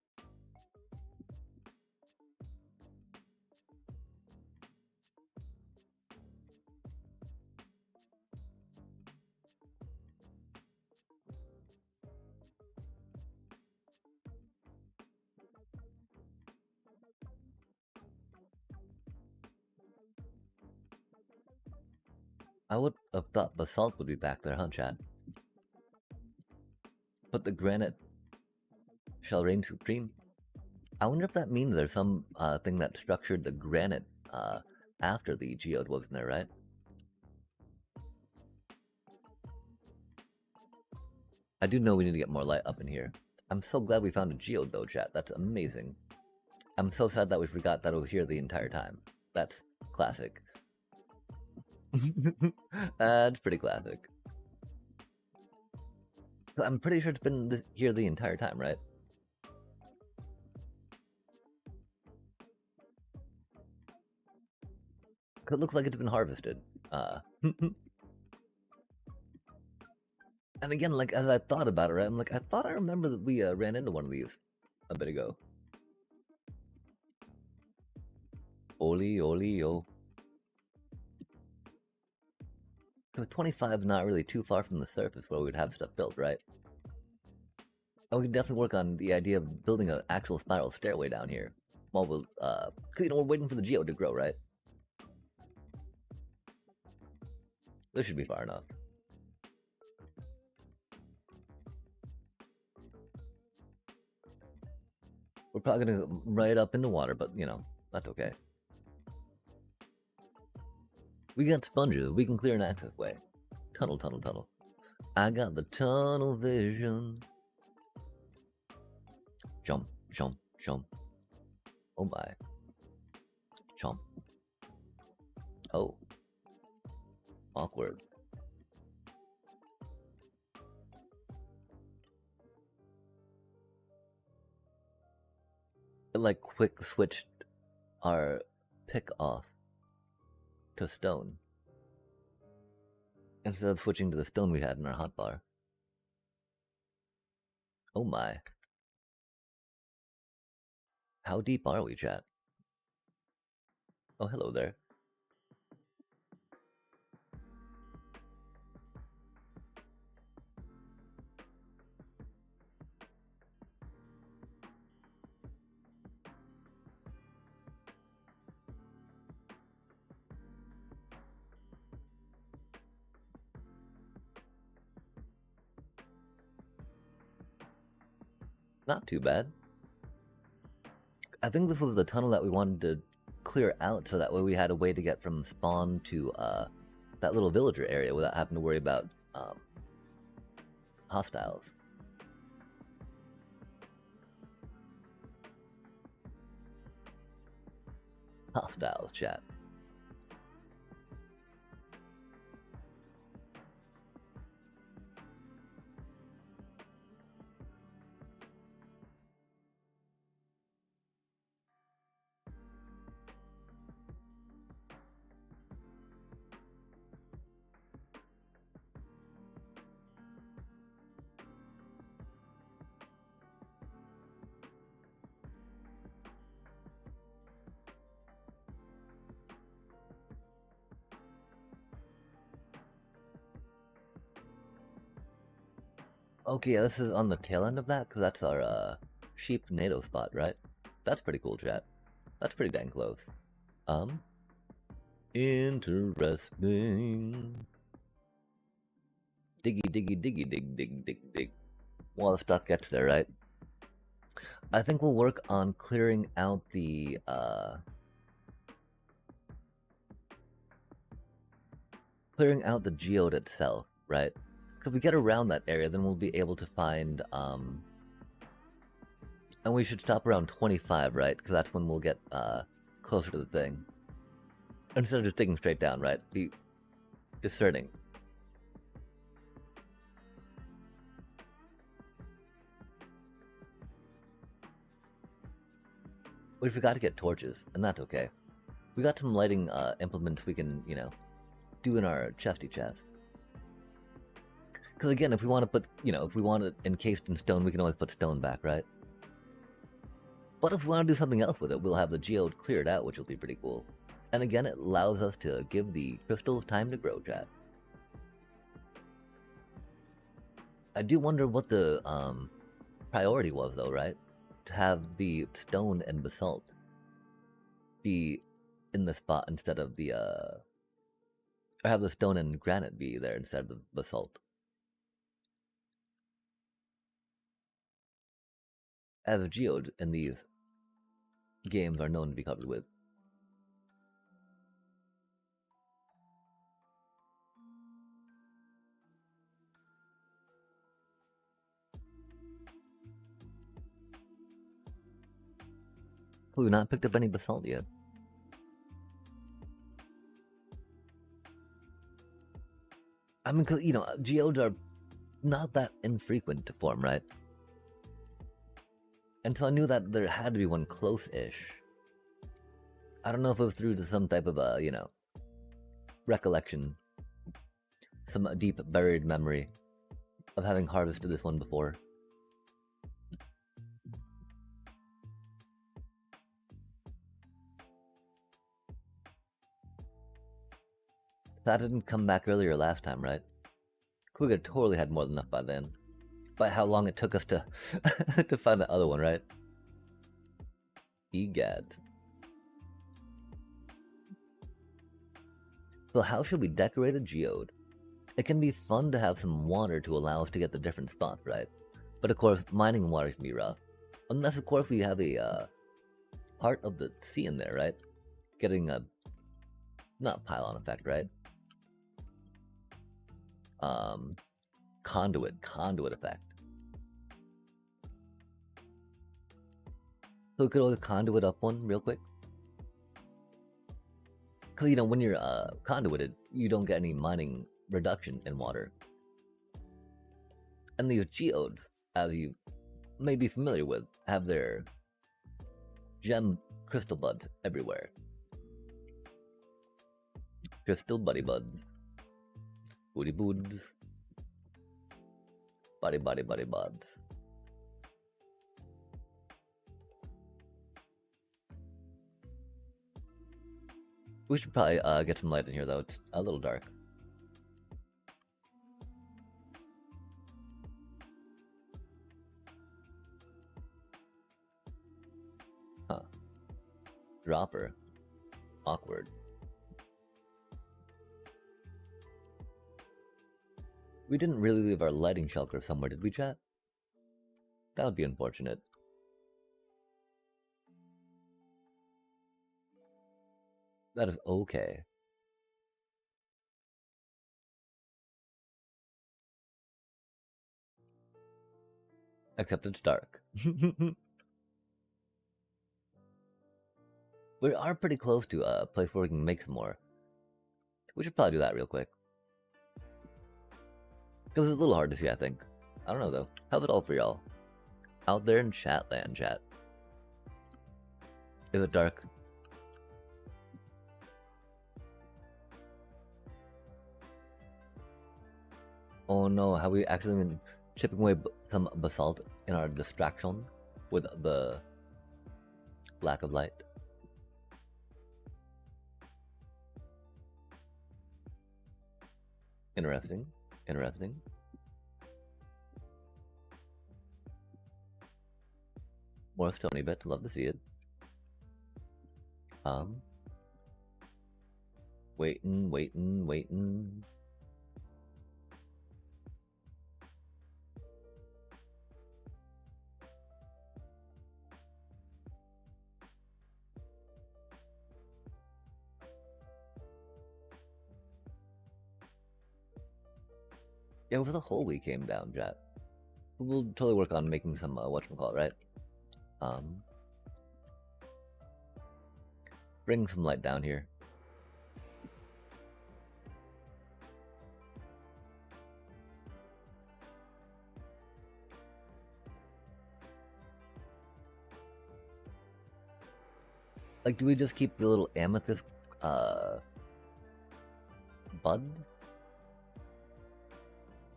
I would have thought basalt would be back there, huh, chat? But the granite shall reign supreme. I wonder if that means there's some thing that structured the granite after the geode wasn't there, right? I do know we need to get more light up in here. I'm so glad we found a geode though, chat. That's amazing. I'm so sad that we forgot that it was here the entire time. That's classic. That's pretty classic. I'm pretty sure it's been here the entire time, right? It looks like it's been harvested. And again, like, as I thought about it, right, I'm like, I thought I remember that we ran into one of these a bit ago. Oli, yo. So 25 not really too far from the surface where we'd have stuff built, right? And we can definitely work on the idea of building an actual spiral stairway down here. While we'll, cause, you know, we're waiting for the geode to grow, right? This should be far enough. We're probably gonna go right up in the water, but, you know, that's okay. We got sponges. We can clear an access way. Tunnel. I got the tunnel vision. Jump. Oh my. Jump. Oh. Awkward. It like quick switched our pick off to stone instead of switching to the stone we had in our hotbar. Oh my. How deep are we, chat? Oh, hello there. Not too bad. I think this was the tunnel that we wanted to clear out so that way we had a way to get from spawn to that little villager area without having to worry about hostiles. Hostiles, chat. Okay, yeah, this is on the tail end of that, because that's our sheep NATO spot, right? That's pretty cool, chat. That's pretty dang close. Interesting. Diggy, diggy, diggy, dig, dig, dig, dig. While the stuff gets there, right? I think we'll work on clearing out the, geode itself, right? Because we get around that area, then we'll be able to find, and we should stop around 25, right? Because that's when we'll get, closer to the thing. Instead of just digging straight down, right? Be discerning. We forgot to get torches, and that's okay. We got some lighting implements we can, you know, do in our chesty chest. Because again, if we want to put, you know, if we want it encased in stone, we can always put stone back, right? But if we want to do something else with it, we'll have the geode cleared out, which will be pretty cool. And again, it allows us to give the crystals time to grow, chat. I do wonder what the priority was, though, right? To have the stone and basalt be in the spot instead of the, or have the stone and granite be there instead of the basalt. As geodes in these games are known to be covered with. We've not picked up any basalt yet. I mean, cause, you know, geodes are not that infrequent to form, right? And so I knew that there had to be one close-ish. I don't know if it was through to some type of, you know, recollection. Some deep buried memory of having harvested this one before. That didn't come back earlier last time, right? We could have totally had more than enough by then. By how long it took us to to find the other one, right? Egad. So how should we decorate a geode? It can be fun to have some water to allow us to get the different spots, right? But of course, mining water can be rough. Unless, of course, we have a part of the sea in there, right? Getting a, not pylon effect, right? Conduit effect. So we could always conduit up one real quick. Because, you know, when you're conduited, you don't get any mining reduction in water. And these geodes, as you may be familiar with, have their gem crystal buds everywhere. Crystal buddy buds. Booty boods. Buddy buds. We should probably get some light in here, though. It's a little dark. Huh. Dropper. Awkward. We didn't really leave our lighting shulker somewhere, did we, chat? That would be unfortunate. That is okay. Except it's dark. We are pretty close to a place where we can make some more. We should probably do that real quick. Because it's a little hard to see, I think. I don't know, though. How's it all for y'all? Out there in chat land, chat. Is it dark? Oh no, have we actually been chipping away some basalt in our distraction with the lack of light? Interesting. Interesting. More Tourney bit. Love to see it. Waiting. Yeah, over the whole week came down, chat. We'll totally work on making some whatchamacallit, right? Bring some light down here. Like, do we just keep the little amethyst bud?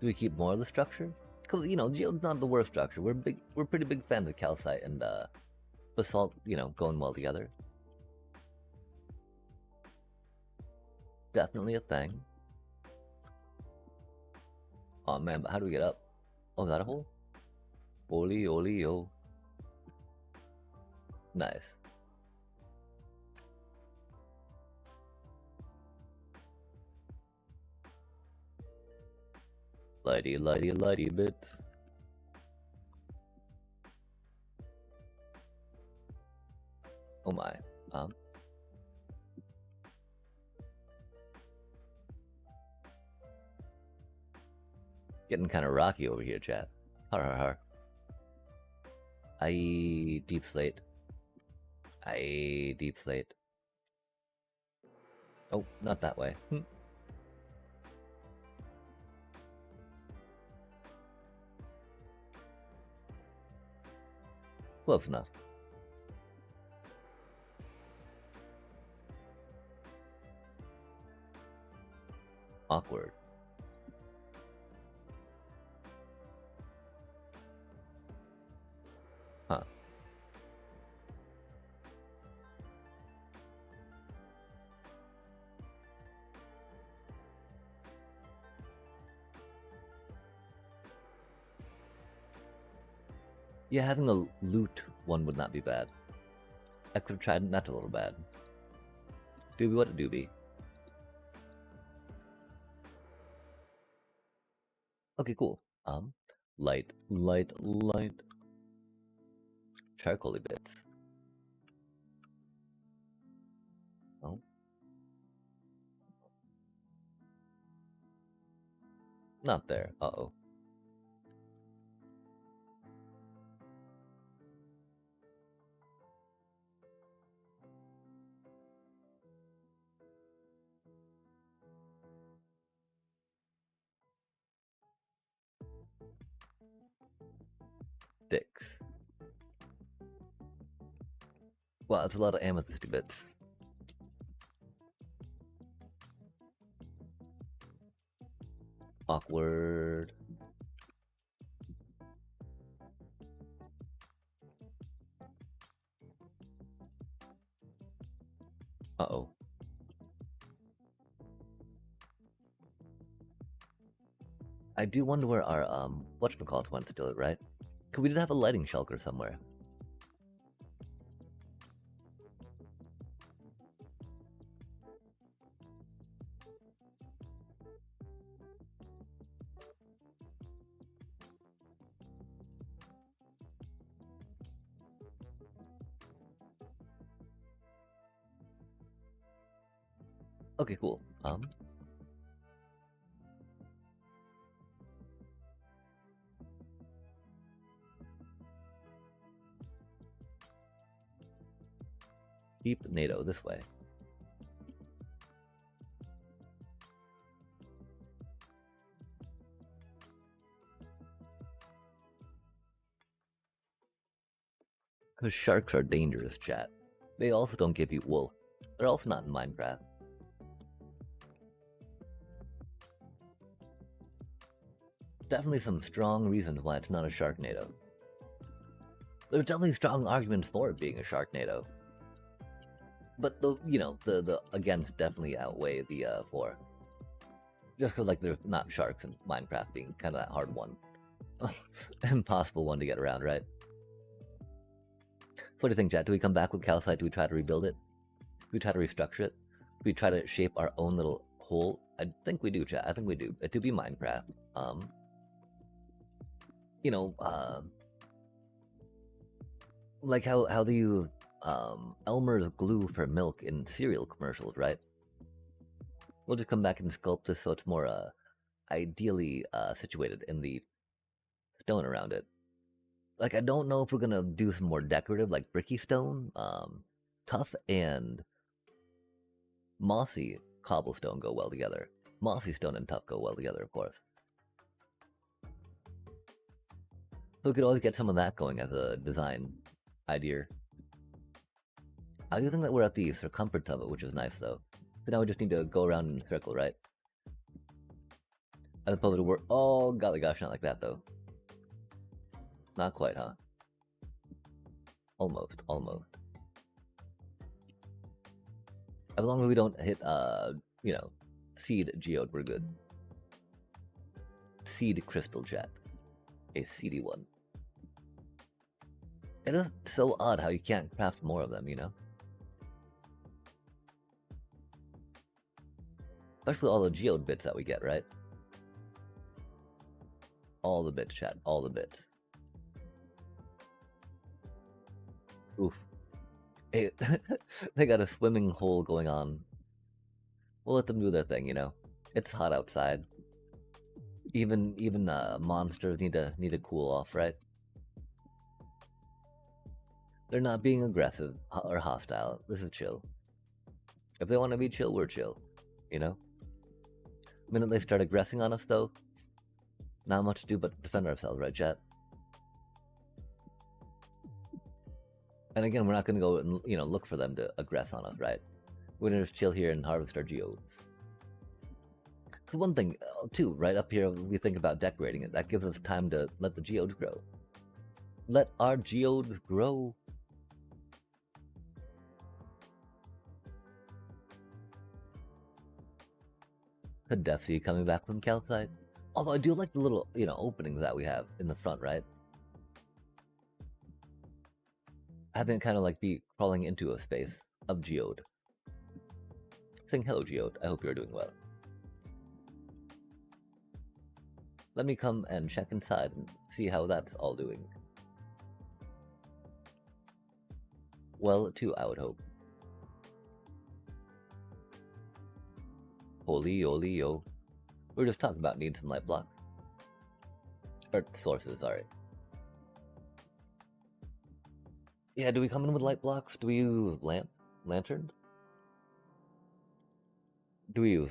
Do we keep more of the structure? Because, you know, geode's not the worst structure. We're pretty big fans of calcite and basalt, you know, going well together. Definitely a thing. Oh man, but how do we get up? Oh, is that a hole? Oli, yo. Nice. Lighty bits. Oh my. Getting kind of rocky over here, chat. Har. Deep slate. Deep slate. Oh, not that way. Close enough. Awkward. Huh. Yeah, having a loot one would not be bad. I could have tried, that's a little bad. Doobie what a doobie. Okay, cool. Light. Charcoaly bits. Oh. Not there. Uh-oh. Sticks. Wow, that's a lot of amethysty bits. Awkward. Uh-oh. I do wonder where our, whatchamacallit went still, right? Because we did have a lighting shulker somewhere. Okay, cool. Deep NATO this way. Because sharks are dangerous, chat. They also don't give you wool. They're also not in Minecraft. Definitely some strong reasons why it's not a Sharknado. There's definitely strong arguments for it being a Sharknado. But the against definitely outweigh the for. Just because like there's not sharks in Minecraft being kind of that hard one. Impossible one to get around, right? What do you think, chat? Do we come back with calcite? Do we try to rebuild it? Do we try to restructure it? Do we try to shape our own little hole? I think we do, chat. I think we do. It do be Minecraft. Like how do you Elmer's glue for milk in cereal commercials, right? We'll just come back and sculpt this so it's more ideally situated in the stone around it. Like, I don't know if we're gonna do some more decorative, like bricky stone. Tough and mossy cobblestone go well together. Mossy stone and tough go well together, of course. So we could always get some of that going as a design idea. I do think that we're at the circumference of it, which is nice, though. So now we just need to go around in a circle, right? As opposed to work. Oh, golly gosh, not like that, though. Not quite, huh? Almost. As long as we don't hit, seed geode, we're good. Seed crystal, chat. A seedy one. It is so odd how you can't craft more of them, you know? Especially all the geode bits that we get, right? All the bits, chat. All the bits. Oof. Hey, they got a swimming hole going on. We'll let them do their thing, you know? It's hot outside. Even monsters need to cool off, right? They're not being aggressive or hostile. This is chill. If they want to be chill, we're chill. You know? The minute they start aggressing on us, though, not much to do but defend ourselves, right, chat? And again, we're not going to go and, look for them to aggress on us, right? We're going to just chill here and harvest our geodes. The one thing, too, right up here, we think about decorating it. That gives us time to let the geodes grow. Let our geodes grow. The Death Sea coming back from calcite. Although I do like the little, openings that we have in the front, right? Having it kind of like be crawling into a space of geode. Saying hello, geode. I hope you're doing well. Let me come and check inside and see how that's all doing. Well, too, I would hope. Holy, yo. We were just talking about needing some light blocks. Or sources, sorry. Yeah, do we come in with light blocks? Do we use lanterns? Do we use,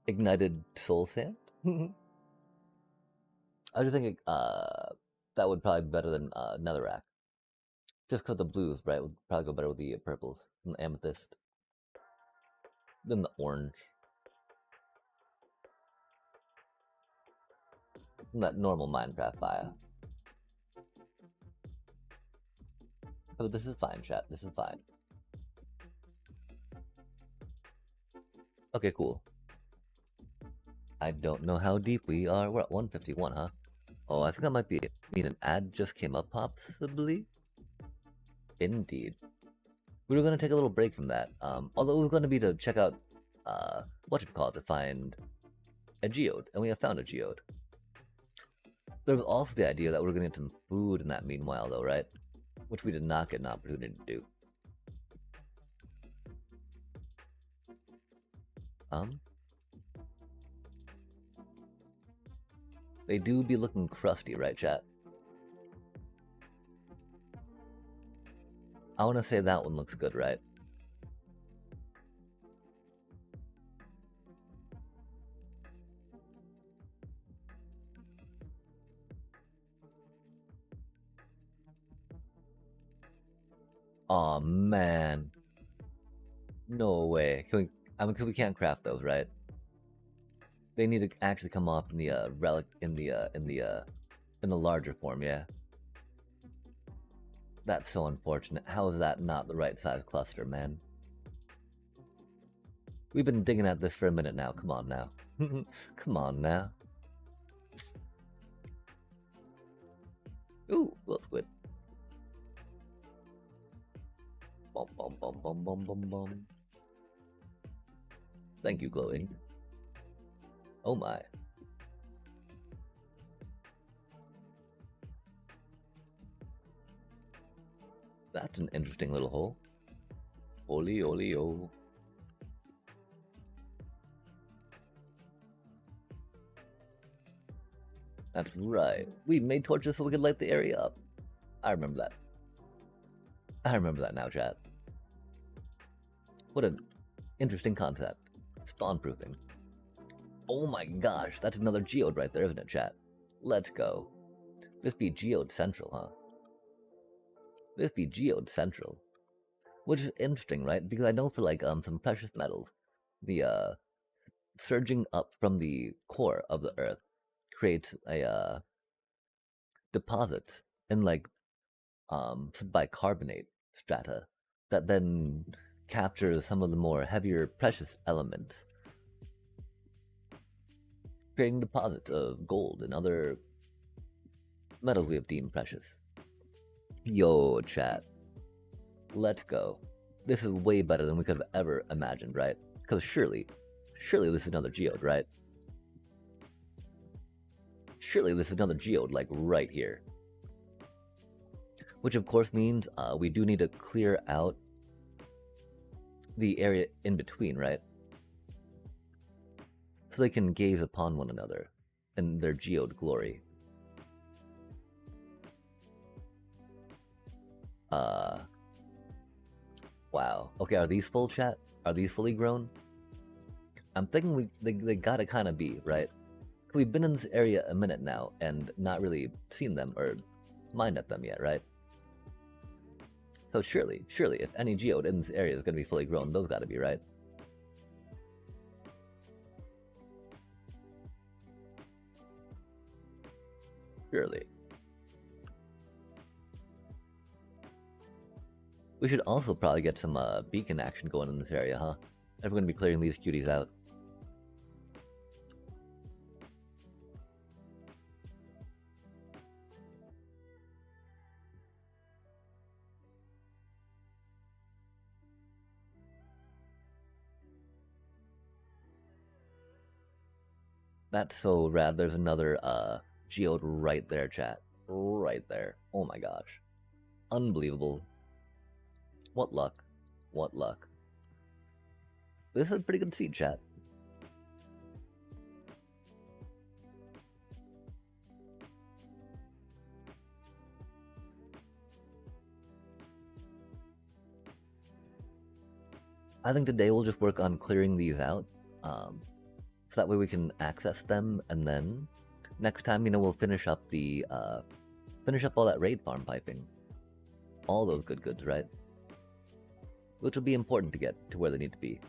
ignited soul sand? I just think that would probably be better than netherrack. Just because the blues, right, would probably go better with the purples and the amethyst than the orange. From that normal Minecraft bio. Oh, this is fine, chat. This is fine. Okay, cool. I don't know how deep we are. We're at 151, huh? Oh, I think that might be it. Need an ad just came up, possibly? Indeed. We were going to take a little break from that. Although it was going to be to check out, to find a geode. And we have found a geode. There was also the idea that we were going to get some food in that meanwhile, though, right? Which we did not get an opportunity to do. Um, they do be looking crusty, right, chat? I want to say that one looks good, right? Oh man, no way. Can we? I mean, 'cause we can't craft those, right? They need to actually come off in the relic in the larger form. Yeah, that's so unfortunate. How is that not the right size cluster, man? We've been digging at this for a minute now. Come on now. Come on now. Ooh, well, squid. Bum bum bum bum bum bum bum. Thank you, glowing. Oh my. That's an interesting little hole. Oli oli o. That's right. We made torches so we could light the area up. I remember that. I remember that now, chat. What an interesting concept. Spawn proofing. Oh my gosh, that's another geode right there, isn't it, chat? Let's go. This be geode central, huh? This be geode central. Which is interesting, right? Because I know for like some precious metals, the surging up from the core of the earth creates a deposit in like some bicarbonate strata that then captures some of the more heavier precious elements, creating deposits of gold and other metals we have deemed precious. Yo, chat. Let's go. This is way better than we could have ever imagined, right? Because surely this is another geode, right? Surely this is another geode, like right here. Which of course means we do need to clear out the area in between, right? So they can gaze upon one another in their geode glory. Wow. Okay, are these full, chat? Are these fully grown? I'm thinking they gotta kind of be, right? We've been in this area a minute now and not really seen them or mined at them yet, right? So surely, if any geode in this area is gonna be fully grown, those gotta be, right? Surely. We should also probably get some beacon action going in this area, huh? If we're gonna be clearing these cuties out. That's so rad. There's another geode right there, chat. Right there. Oh my gosh. Unbelievable. What luck. What luck. This is a pretty good seed, chat. I think today we'll just work on clearing these out. So that way we can access them, and then next time, we'll finish up the finish up all that raid farm piping. All those good goods, right? Which will be important to get to where they need to be.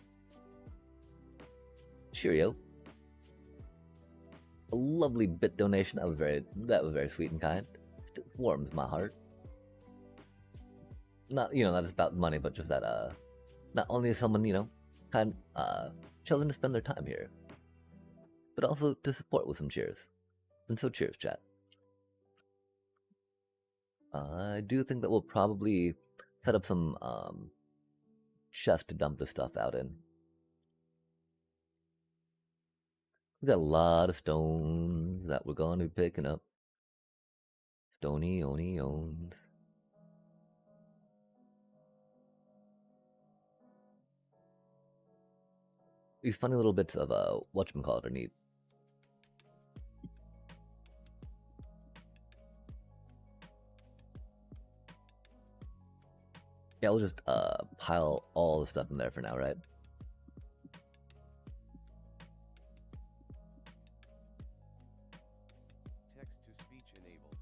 Cheerio. A lovely bit donation. That was very sweet and kind. It warms my heart. Not not just about money, but just that not only is someone kind chosen to spend their time here, but also to support with some cheers. And so cheers, chat. I do think that we'll probably set up some chests to dump this stuff out in. We got a lot of stones that we're going to be picking up. Stony Oni owns. These funny little bits of whatchamacallit are neat. Yeah, we'll just pile all the stuff in there for now, right? Text to speech enabled.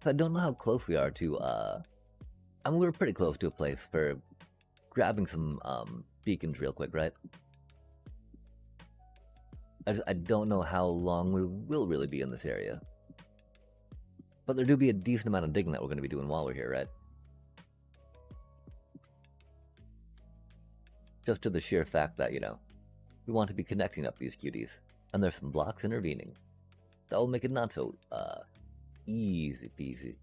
I don't know how close we are to I mean, we're pretty close to a place for grabbing some beacons real quick, right? I don't know how long we will really be in this area. But there do be a decent amount of digging that we're going to be doing while we're here, right? Just to the sheer fact that, you know, we want to be connecting up these cuties. And there's some blocks intervening. That will make it not so, easy peasy.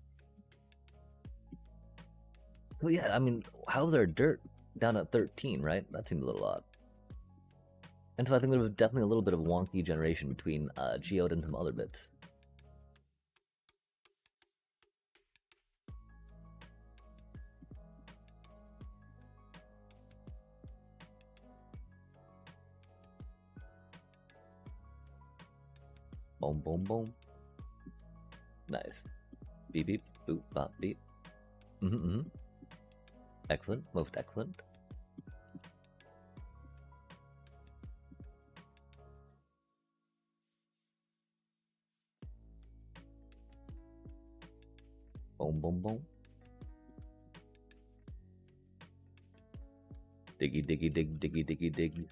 Well, yeah, I mean, how's there dirt down at 13, right? That seemed a little odd. And so I think there was definitely a little bit of wonky generation between Geode and some other bits. Boom, boom, boom. Nice. Beep, beep, boop, bop, beep. Excellent, most excellent. Boom, boom, boom. Diggy, diggy, dig, diggy, diggy, dig.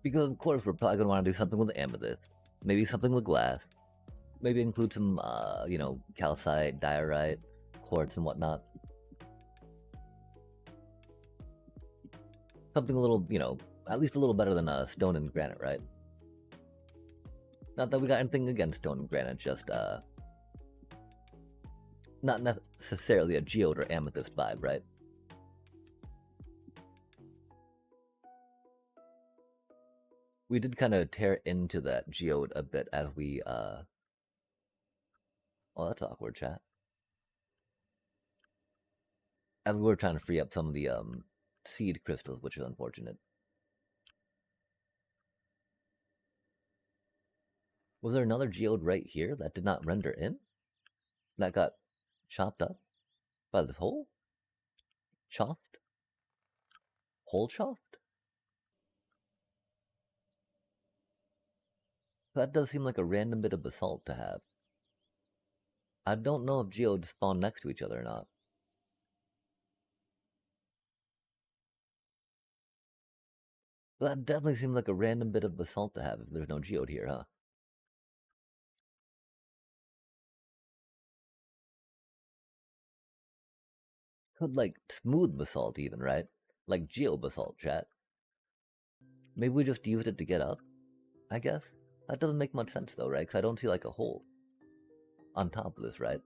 Because of course we're probably gonna want to do something with amethyst. Maybe something with glass. Maybe include some, you know, calcite, diorite, quartz, and whatnot. Something a little, you know, at least a little better than stone and granite, right? Not that we got anything against stone and granite, just not necessarily a geode or amethyst vibe, right? We did kind of tear into that geode a bit as we oh, that's awkward, chat. As we were trying to free up some of the seed crystals, which is unfortunate. Was there another geode right here that did not render in? That got chopped up by this hole? Chopped? Hole chopped? That does seem like a random bit of basalt to have. I don't know if geodes spawn next to each other or not. But that definitely seems like a random bit of basalt to have if there's no geode here, huh? Could like smooth basalt even, right? Like geobasalt, chat. Maybe we just used it to get up, I guess? That doesn't make much sense though, right? Because I don't see like a hole on top of this, right?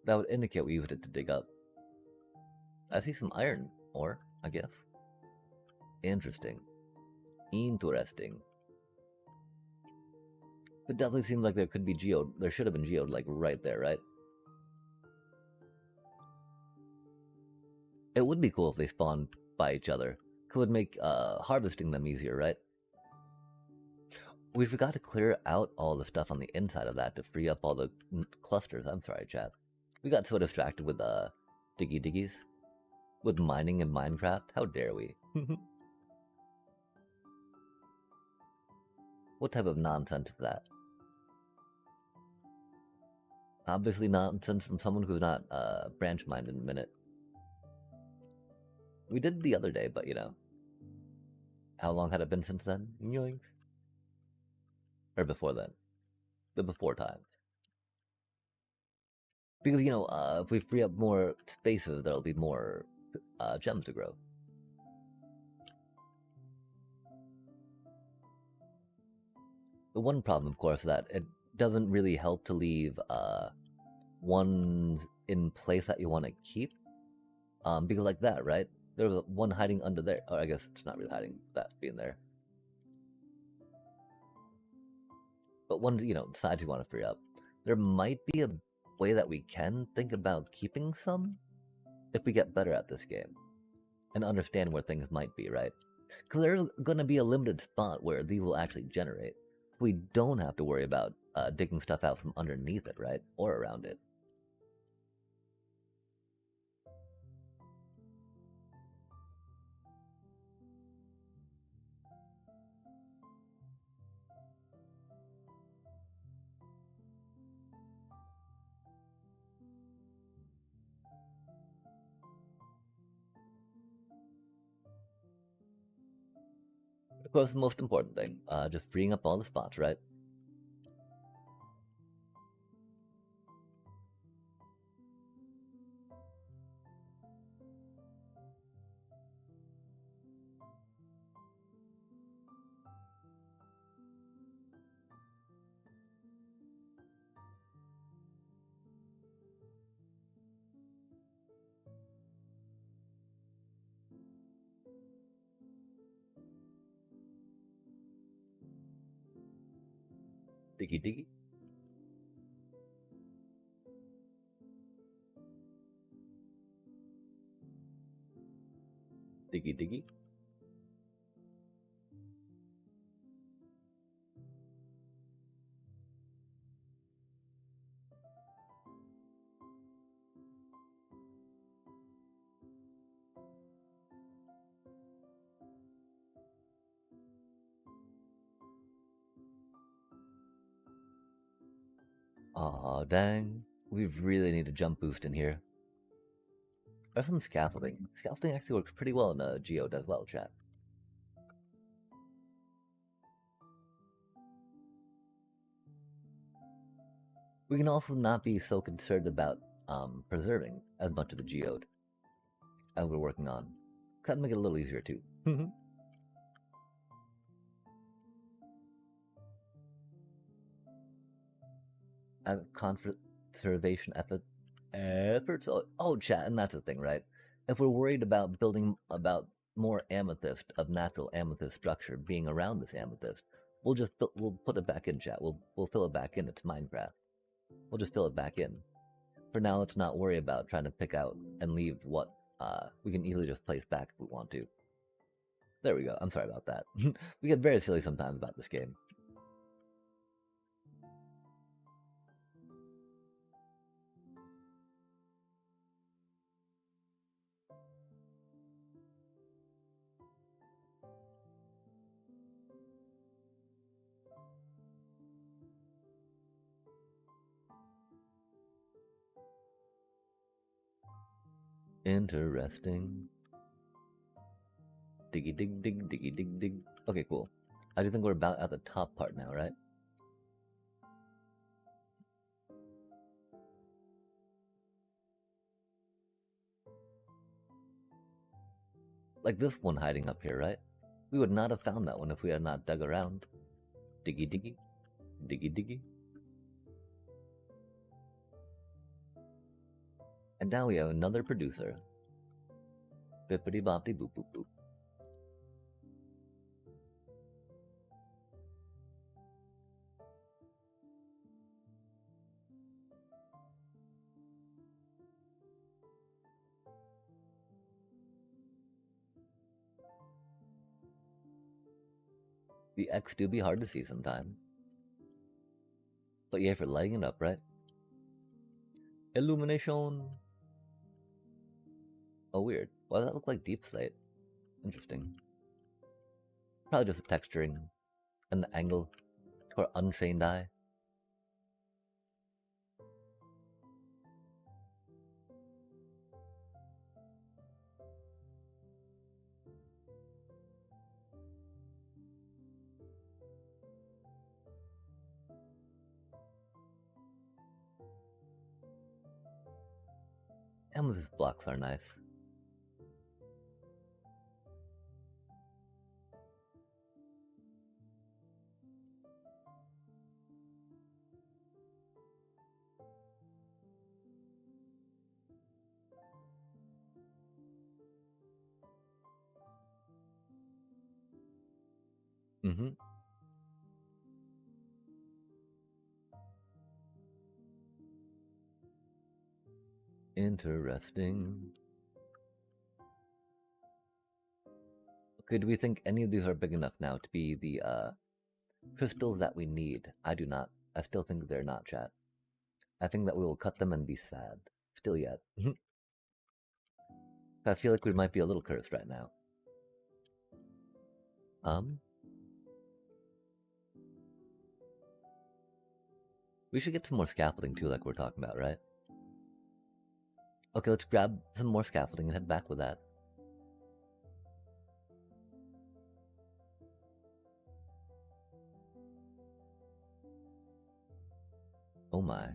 That would indicate we used it to dig up. I see some iron ore, I guess. Interesting. Interesting. It definitely seems like there could be geode. There should have been geode like right there, right? It would be cool if they spawned by each other. Could make harvesting them easier, right? We forgot to clear out all the stuff on the inside of that to free up all the clusters. I'm sorry, chat. We got so distracted with diggy diggies. With mining in Minecraft. How dare we? What type of nonsense is that? Obviously nonsense from someone who's not branch mined in a minute. We did the other day, but you know. How long had it been since then? Yoink. Or before then. The before times. Because, you know, if we free up more spaces, there'll be more gems to grow. The one problem, of course, is that it doesn't really help to leave ones in place that you want to keep. Because like that, right? There was one hiding under there. Or I guess it's not really hiding, that being there. But one, decides you want to free up. There might be a way that we can think about keeping some if we get better at this game and understand where things might be, right? Because there's going to be a limited spot where these will actually generate. We don't have to worry about digging stuff out from underneath it, right? Or around it. Of course, the most important thing, just freeing up all the spots, right? Diggy diggy. Diggy diggy. Aw, dang. We really need a jump boost in here. There's some scaffolding. Scaffolding actually works pretty well in a geode as well, chat. We can also not be so concerned about preserving as much of the geode as we're working on. Kind of make it a little easier too. Conservation efforts. Oh, chat, and that's the thing, right? If we're worried about building about more amethyst of natural amethyst structure being around this amethyst, we'll put it back in, chat. We'll fill it back in. It's Minecraft. We'll just fill it back in. For now, let's not worry about trying to pick out and leave what we can easily just place back if we want to. There we go. I'm sorry about that. We get very silly sometimes about this game. Interesting. Diggy dig dig diggy dig dig. Okay, cool. I do think we're about at the top part now, right? Like this one hiding up here, right? We would not have found that one if we had not dug around. Diggy diggy. Diggy diggy. And now we have another producer. Bippity boppity boop boop boop. The X do be hard to see sometimes. But yeah, for lighting it up, right? Illumination. Oh, weird. Why does that look like deep slate? Interesting. Probably just the texturing and the angle to our untrained eye. Amethyst blocks are nice. Mm-hmm. Interesting. Okay, do we think any of these are big enough now to be the crystals that we need? I do not. I still think they're not, chat. I think that we will cut them and be sad. Still yet. I feel like we might be a little cursed right now. We should get some more scaffolding too, like we're talking about, right? Okay, let's grab some more scaffolding and head back with that. Oh my.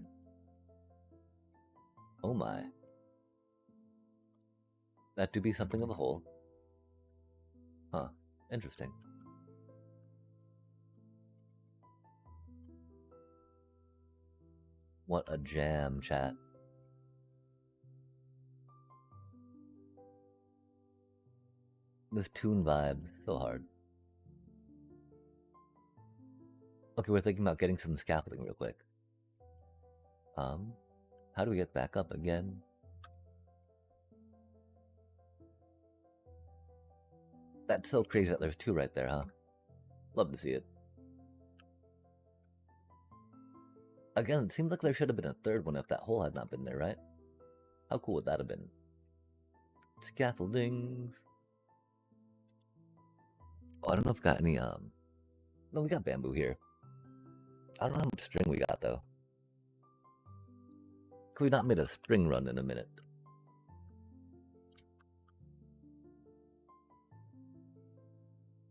Oh my. That do be something of a hole. Huh. Interesting. What a jam, chat. This tune vibe, so hard. Okay, we're thinking about getting some scaffolding real quick. How do we get back up again? That's so crazy that there's two right there, huh? Love to see it. Again, it seems like there should have been a third one if that hole had not been there, right? How cool would that have been? Scaffoldings. Oh, I don't know if we got any, No, we got bamboo here. I don't know how much string we got, though. Could we not made a string run in a minute?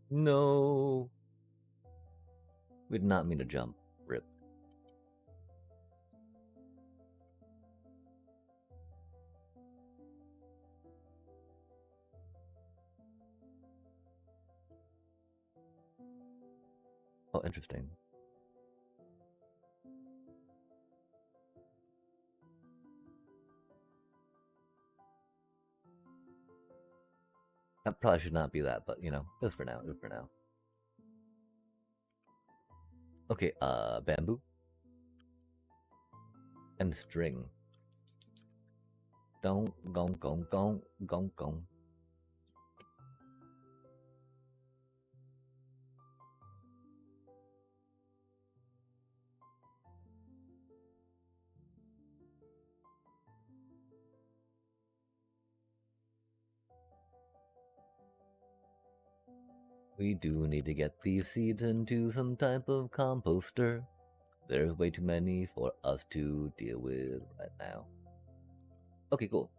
No. We did not mean to jump. Rip. Oh, interesting. That probably should not be that, but you know, just for now, just for now. Okay, bamboo. And string. Don't, gong, gong, gong, gong, gong. We do need to get these seeds into some type of composter. There's way too many for us to deal with right now. Okay, cool.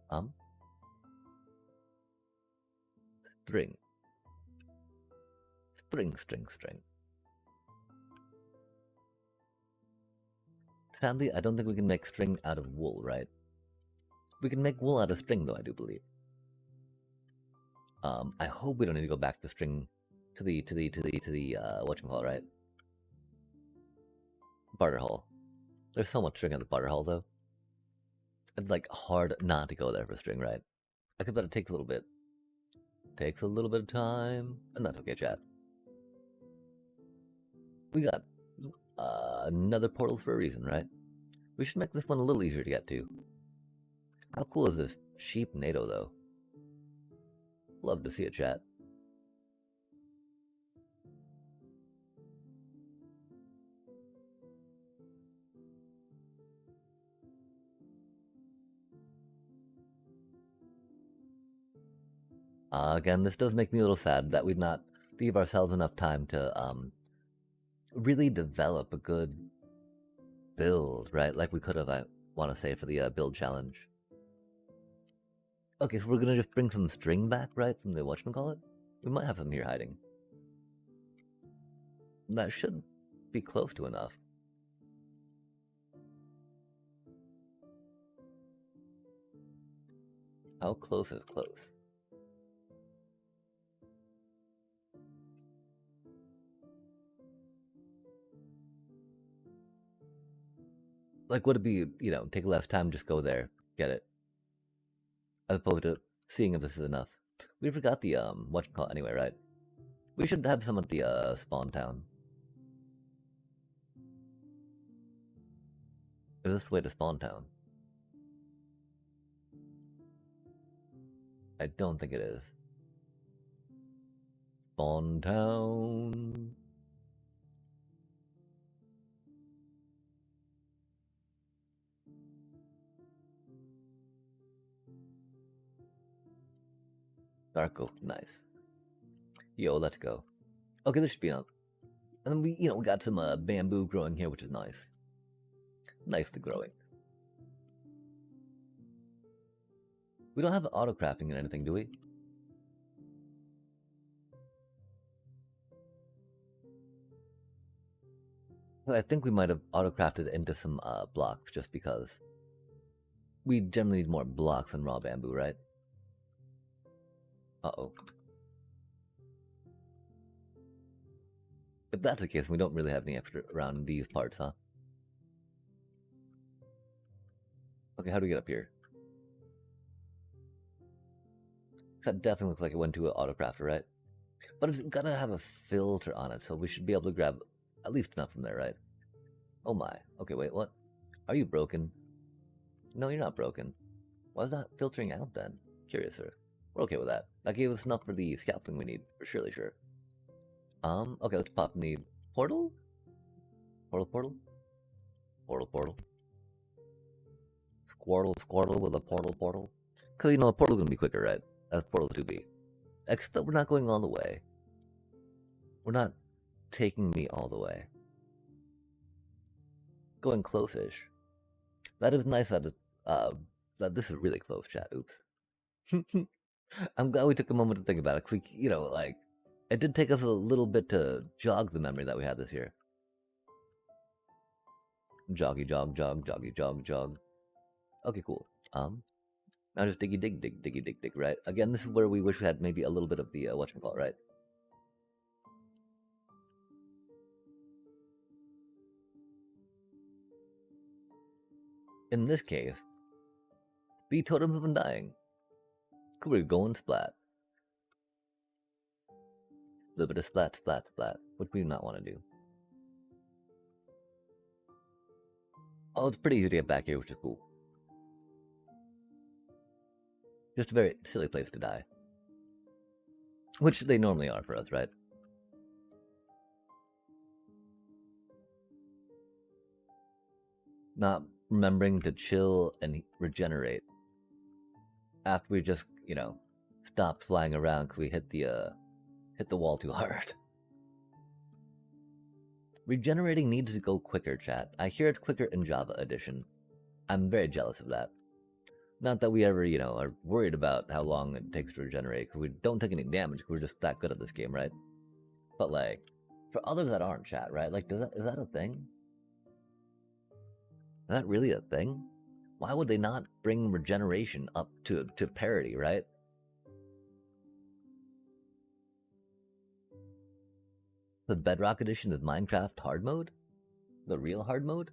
String. String, string, string. Sadly, I don't think we can make string out of wool, right? We can make wool out of string, though, I do believe. I hope we don't need to go back to string to the whatchamacallit, right? Barter hall. There's so much string in the barter hall, though. It's like hard not to go there for string, right? I could bet it takes a little bit. Takes a little bit of time, and that's okay, chat. We got another portal for a reason, right? We should make this one a little easier to get to. How cool is this sheep NATO, though? Love to see it, chat. Again, this does make me a little sad that we'd not leave ourselves enough time to really develop a good build, right? Like we could have, I want to say, for the build challenge. Okay, so we're gonna just bring some string back, right, from the whatchamacallit? We might have some here hiding. That should be close to enough. How close is close? Like, would it be, you know, take less time, just go there, get it, as opposed to seeing if this is enough? We forgot the whatchamacallit anyway, right? We should have some at the spawn town. Is this the way to spawn town? I don't think it is. Spawn town. Darko, nice. Yo, let's go. Okay, this should be up. And then we got some bamboo growing here, which is nice. Nicely growing. We don't have auto crafting in anything, do we? I think we might have auto crafted into some blocks just because we generally need more blocks than raw bamboo, right? Uh-oh. If that's the case, we don't really have any extra around these parts, huh? Okay, how do we get up here? That definitely looks like it went to an autocrafter, right? But it's gotta have a filter on it, so we should be able to grab at least enough from there, right? Oh my. Okay, wait, what? Are you broken? No, you're not broken. Why is that filtering out then? Curious, sir. We're okay with that. That gave us enough for the scaffolding we need, for surely sure. Okay, let's pop in the portal? Portal? Portal. Squirtle with a portal. Cause a portal's gonna be quicker, right? As portals do be. Except that we're not going all the way. We're not taking me all the way. Going close-ish. That is nice that that this is really close, chat. Oops. I'm glad we took a moment to think about it. 'Cause we, like, it did take us a little bit to jog the memory that we had this year. Joggy jog. Okay, cool. Now just diggy dig, right? Again, this is where we wish we had maybe a little bit of the whatchamacallit, right? In this case, the totems have been dying. Could we go and splat? A little bit of splat, which we do not want to do. Oh, it's pretty easy to get back here, which is cool. Just a very silly place to die. Which they normally are for us, right? Not remembering to chill and regenerate after we just, stopped flying around because we hit the wall too hard. Regenerating needs to go quicker, chat. I hear it's quicker in Java Edition. I'm very jealous of that. Not that we ever, are worried about how long it takes to regenerate, because we don't take any damage, because we're just that good at this game, right? But, like, for others that aren't, chat, right? Like, is that a thing? Is that really a thing? Why would they not bring regeneration up to parity, right? The Bedrock Edition of Minecraft hard mode? The real hard mode?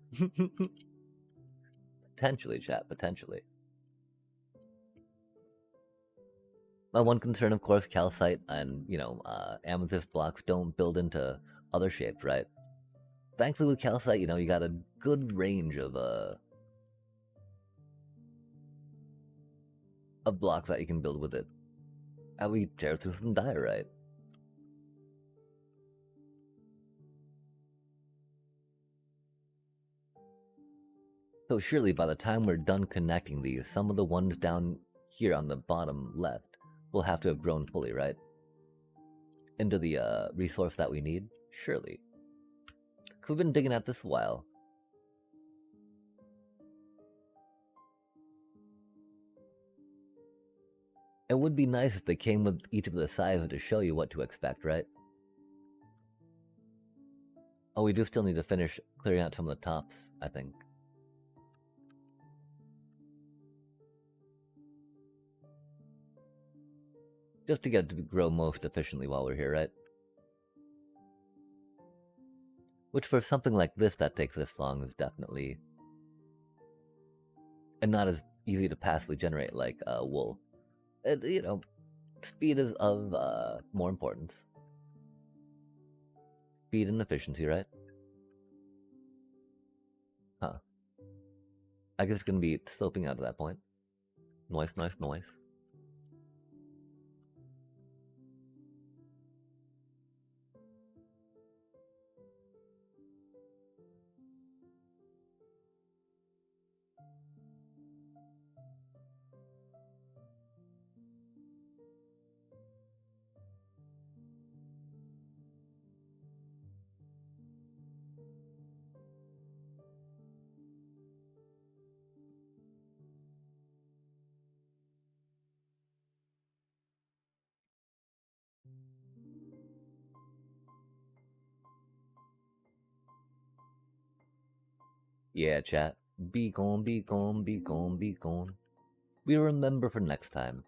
Potentially, chat, potentially. My one concern, of course, calcite and, amethyst blocks don't build into other shapes, right? Thankfully with calcite, you got a good range of blocks that you can build with it. And we tear through some diorite. So surely by the time we're done connecting these, some of the ones down here on the bottom left will have to have grown fully, right? Into the resource that we need? Surely. Because we've been digging at this a while. It would be nice if they came with each of the sizes to show you what to expect, right? Oh, we do still need to finish clearing out some of the tops, I think. Just to get it to grow most efficiently while we're here, right? Which for something like this that takes this long is definitely... and not as easy to passively generate like wool. And, speed is of more importance. speed and efficiency, right? Huh. I guess it's gonna be sloping out to that point. Nice, nice, nice. Yeah, chat. Be gone, be gone, be gone, be gone. We remember for next time.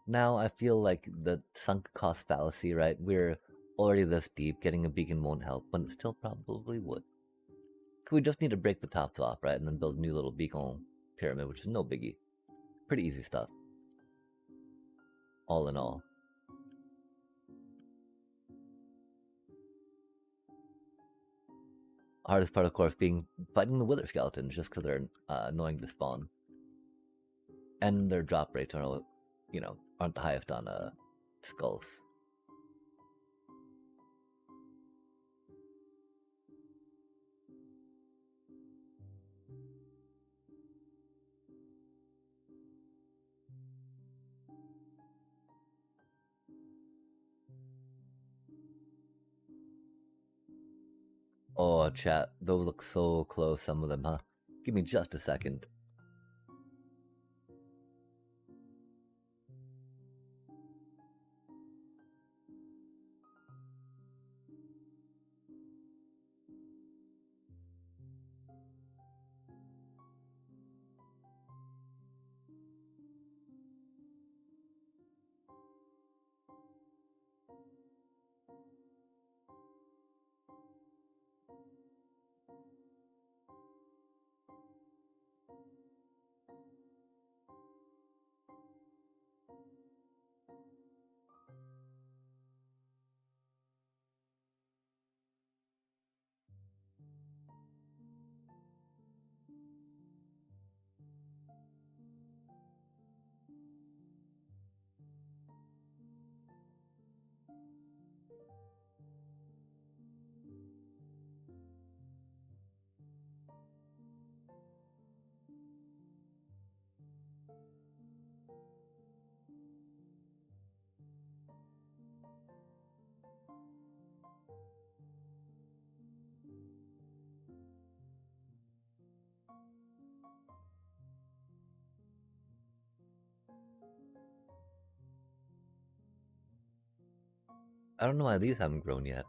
Now I feel like the sunk cost fallacy, right? We're already this deep, getting a beacon won't help, but it still probably would. We just need to break the tops off, right? And then build a new little beacon pyramid, which is no biggie. Pretty easy stuff. All in all. Hardest part, of course, being fighting the wither skeletons, just because they're annoying to spawn. And their drop rates are, aren't the highest on skulls. Oh, chat, those look so close, some of them, huh? Give me just a second. I don't know why these haven't grown yet.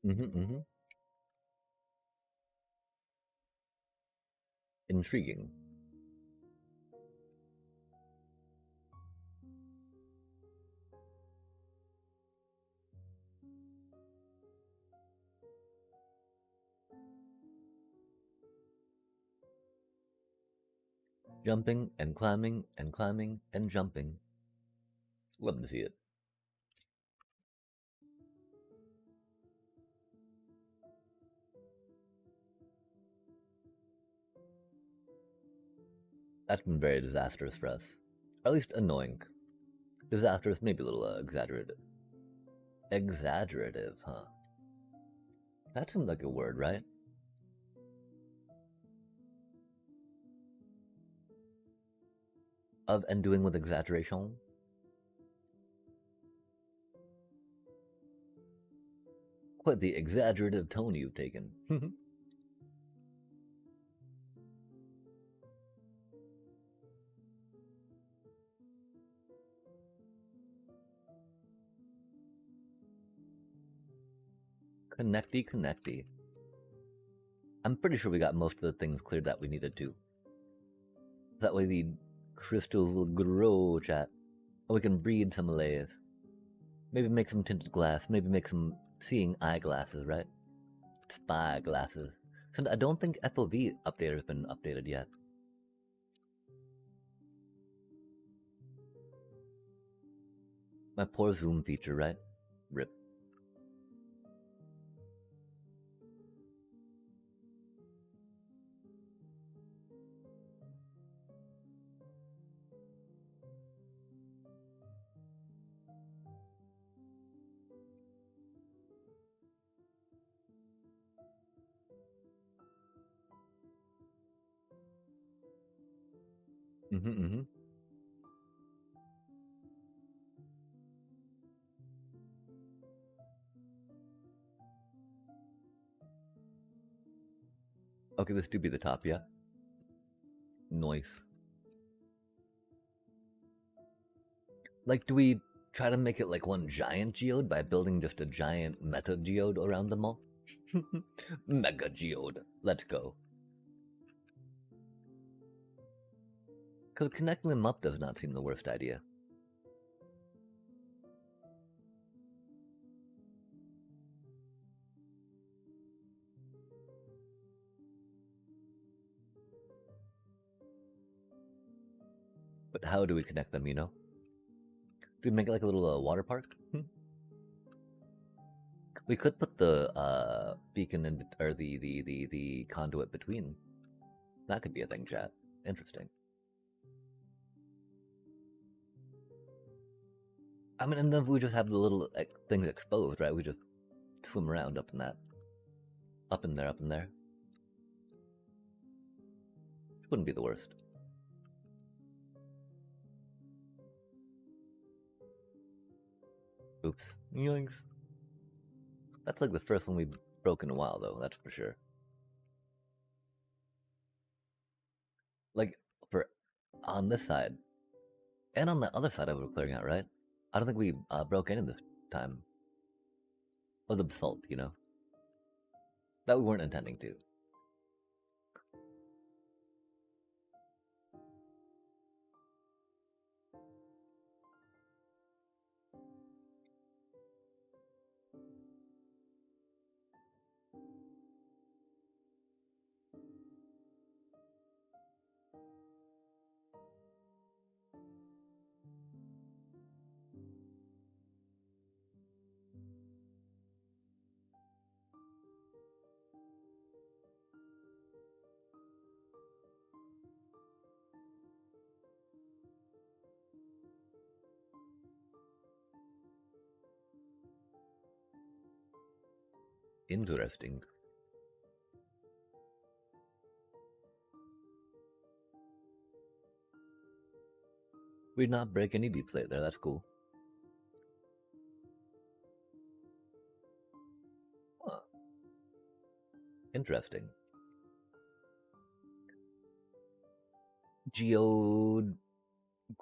Mm-hmm. Intriguing. Jumping and climbing and climbing and jumping. Love to see it. That's been very disastrous for us. Or at least annoying. Disastrous, maybe a little exaggerated. Exaggerative, huh? That seems like a word, right? Of and doing with exaggeration. Quite the exaggerative tone you've taken. Connecty, connecty. I'm pretty sure we got most of the things cleared that we needed to. That way the crystals will grow, chat. And we can breed some layers. Maybe make some tinted glass. Maybe make some seeing eyeglasses, right? Spy glasses. Since I don't think FOV updater has been updated yet. My poor zoom feature, right? Rip. Mm-hmm. Okay, this do be the top, yeah? Noise. Like, do we try to make it like one giant geode by building just a giant meta geode around them all? Mega geode. Let's go. Because connecting them up does not seem the worst idea. But how do we connect them, you know? Do we make it like a little water park? We could put the beacon in, or the conduit between. That could be a thing, chat. Interesting. I mean, and then we just have the little things exposed, right? We just swim around up in that. Up in there, up in there. Wouldn't be the worst. Oops. Yoinks. That's like the first one we've broken in a while, though, that's for sure. Like, for on this side, and on the other side of it clearing out, right? I don't think we broke any this time. Or the basalt, you know? That we weren't intending to. Interesting. We did not break any deep slate there, that's cool. Huh. Interesting. Geode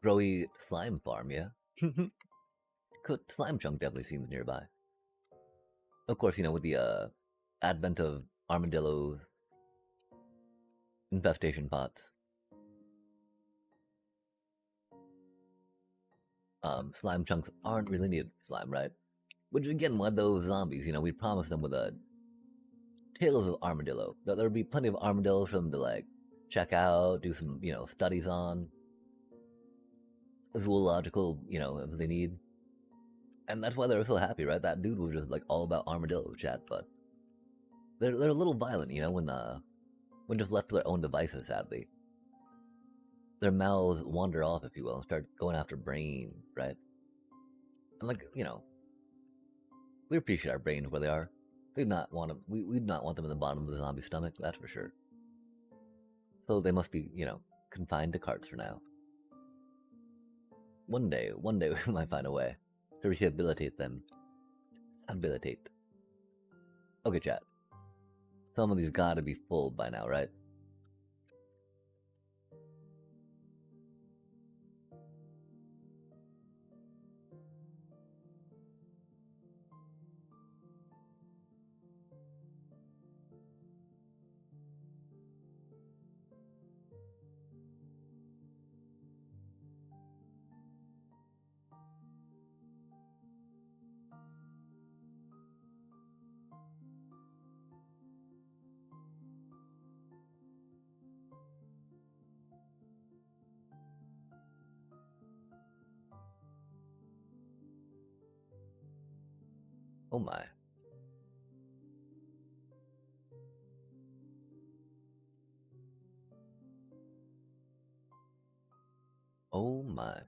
growy slime farm, yeah? Slime chunk definitely seems nearby. Of course, you know, with the advent of armadillo infestation pots. Slime chunks aren't really needed for slime, right? Which again, why those zombies, you know, we promised them with a Tales of Armadillo. That there would be plenty of armadillos for them to like check out, do some, you know, studies on. Zoological, you know, if they need. And that's why they were so happy, right? That dude was just like all about armadillo chat, but they're a little violent, you know, when just left to their own devices, sadly. Their mouths wander off, if you will, and start going after brains, right? And like, you know, we appreciate our brains where they are. We'd not want them. We'd not want them in the bottom of the zombie stomach. That's for sure. So they must be, you know, confined to carts for now. One day we might find a way to rehabilitate them. Habilitate. Okay, chat. Some of these gotta be full by now, right? Oh my. Oh my.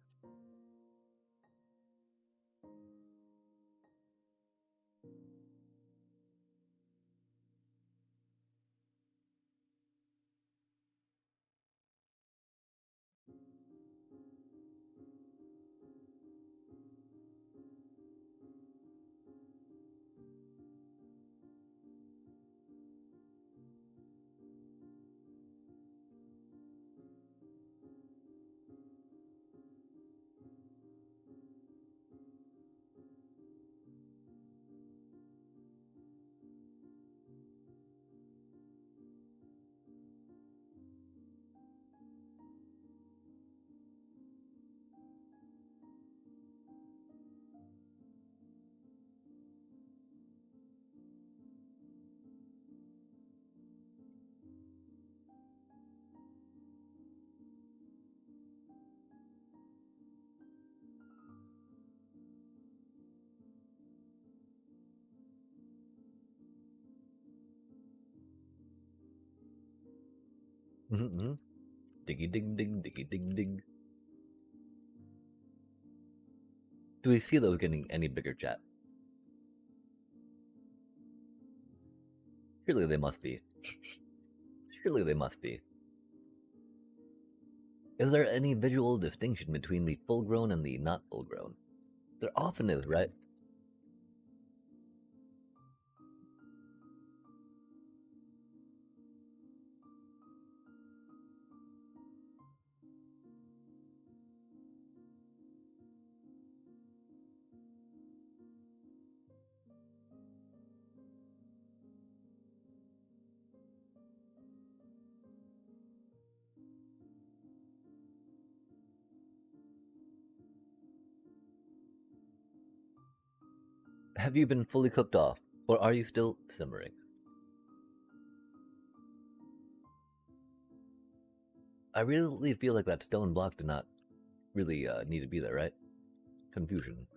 Mm-hmm. Diggy ding ding, diggy ding ding. Do we see those getting any bigger, chat? Surely they must be. Surely they must be. Is there any visual distinction between the full grown and the not full grown? There often is, right? Have you been fully cooked off, or are you still simmering? I really feel like that stone block did not really need to be there, right? Confusion.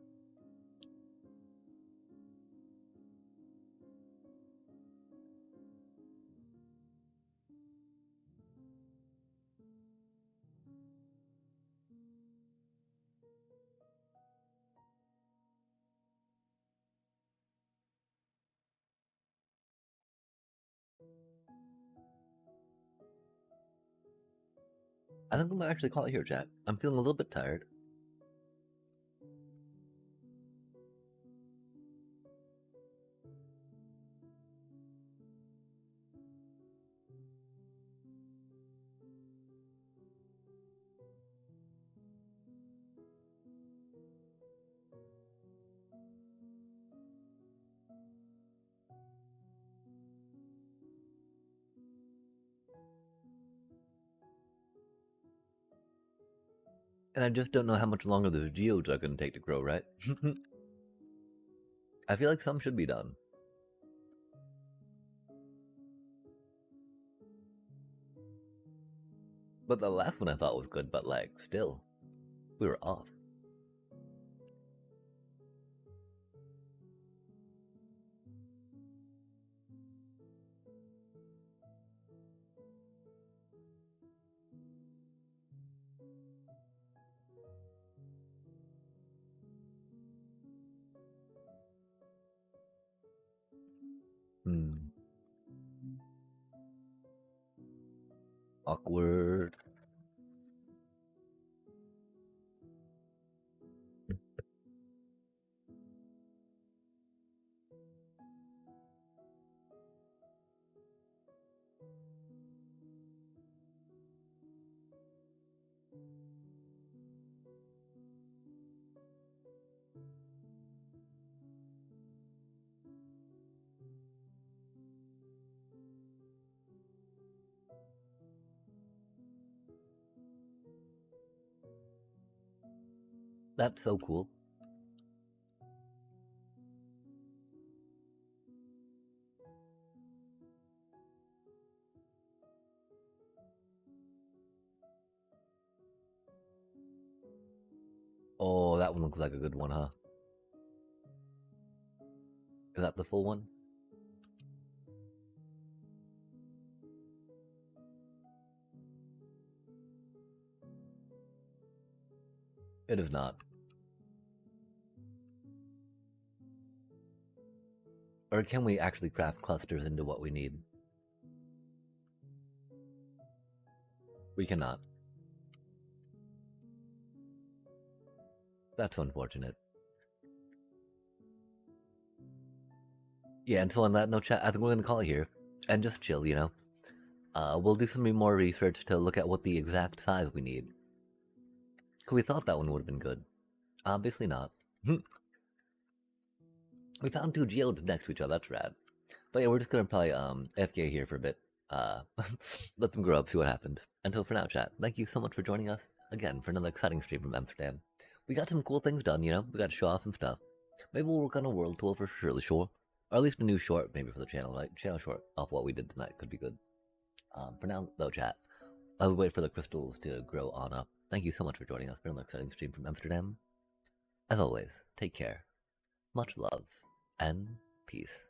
I think I'm gonna actually call it here, chat. I'm feeling a little bit tired. And I just don't know how much longer those geodes are gonna take to grow, right? I feel like some should be done. But the last one I thought was good, but like, still, we were off. Hmm. Awkward. That's so cool. Oh, that one looks like a good one, huh? Is that the full one? It is not. Or can we actually craft clusters into what we need? We cannot. That's unfortunate. Yeah, until on that note, chat, I think we're gonna call it here. And just chill, you know? We'll do some more research to look at what the exact size we need. Cause we thought that one would have been good. Obviously not. We found two geodes next to each other, that's rad. But yeah, we're just gonna probably FK here for a bit. Let them grow up, see what happens. Until for now, chat, thank you so much for joining us again for another exciting stream from Amsterdam. We got some cool things done, you know? We got to show off some stuff. Maybe we'll work on a world tour for Surely Shore. Or at least a new short, maybe for the channel, right? Channel short off what we did tonight could be good. For now, though, chat, I will wait for the crystals to grow on up. Thank you so much for joining us for another exciting stream from Amsterdam. As always, take care, much love, and peace.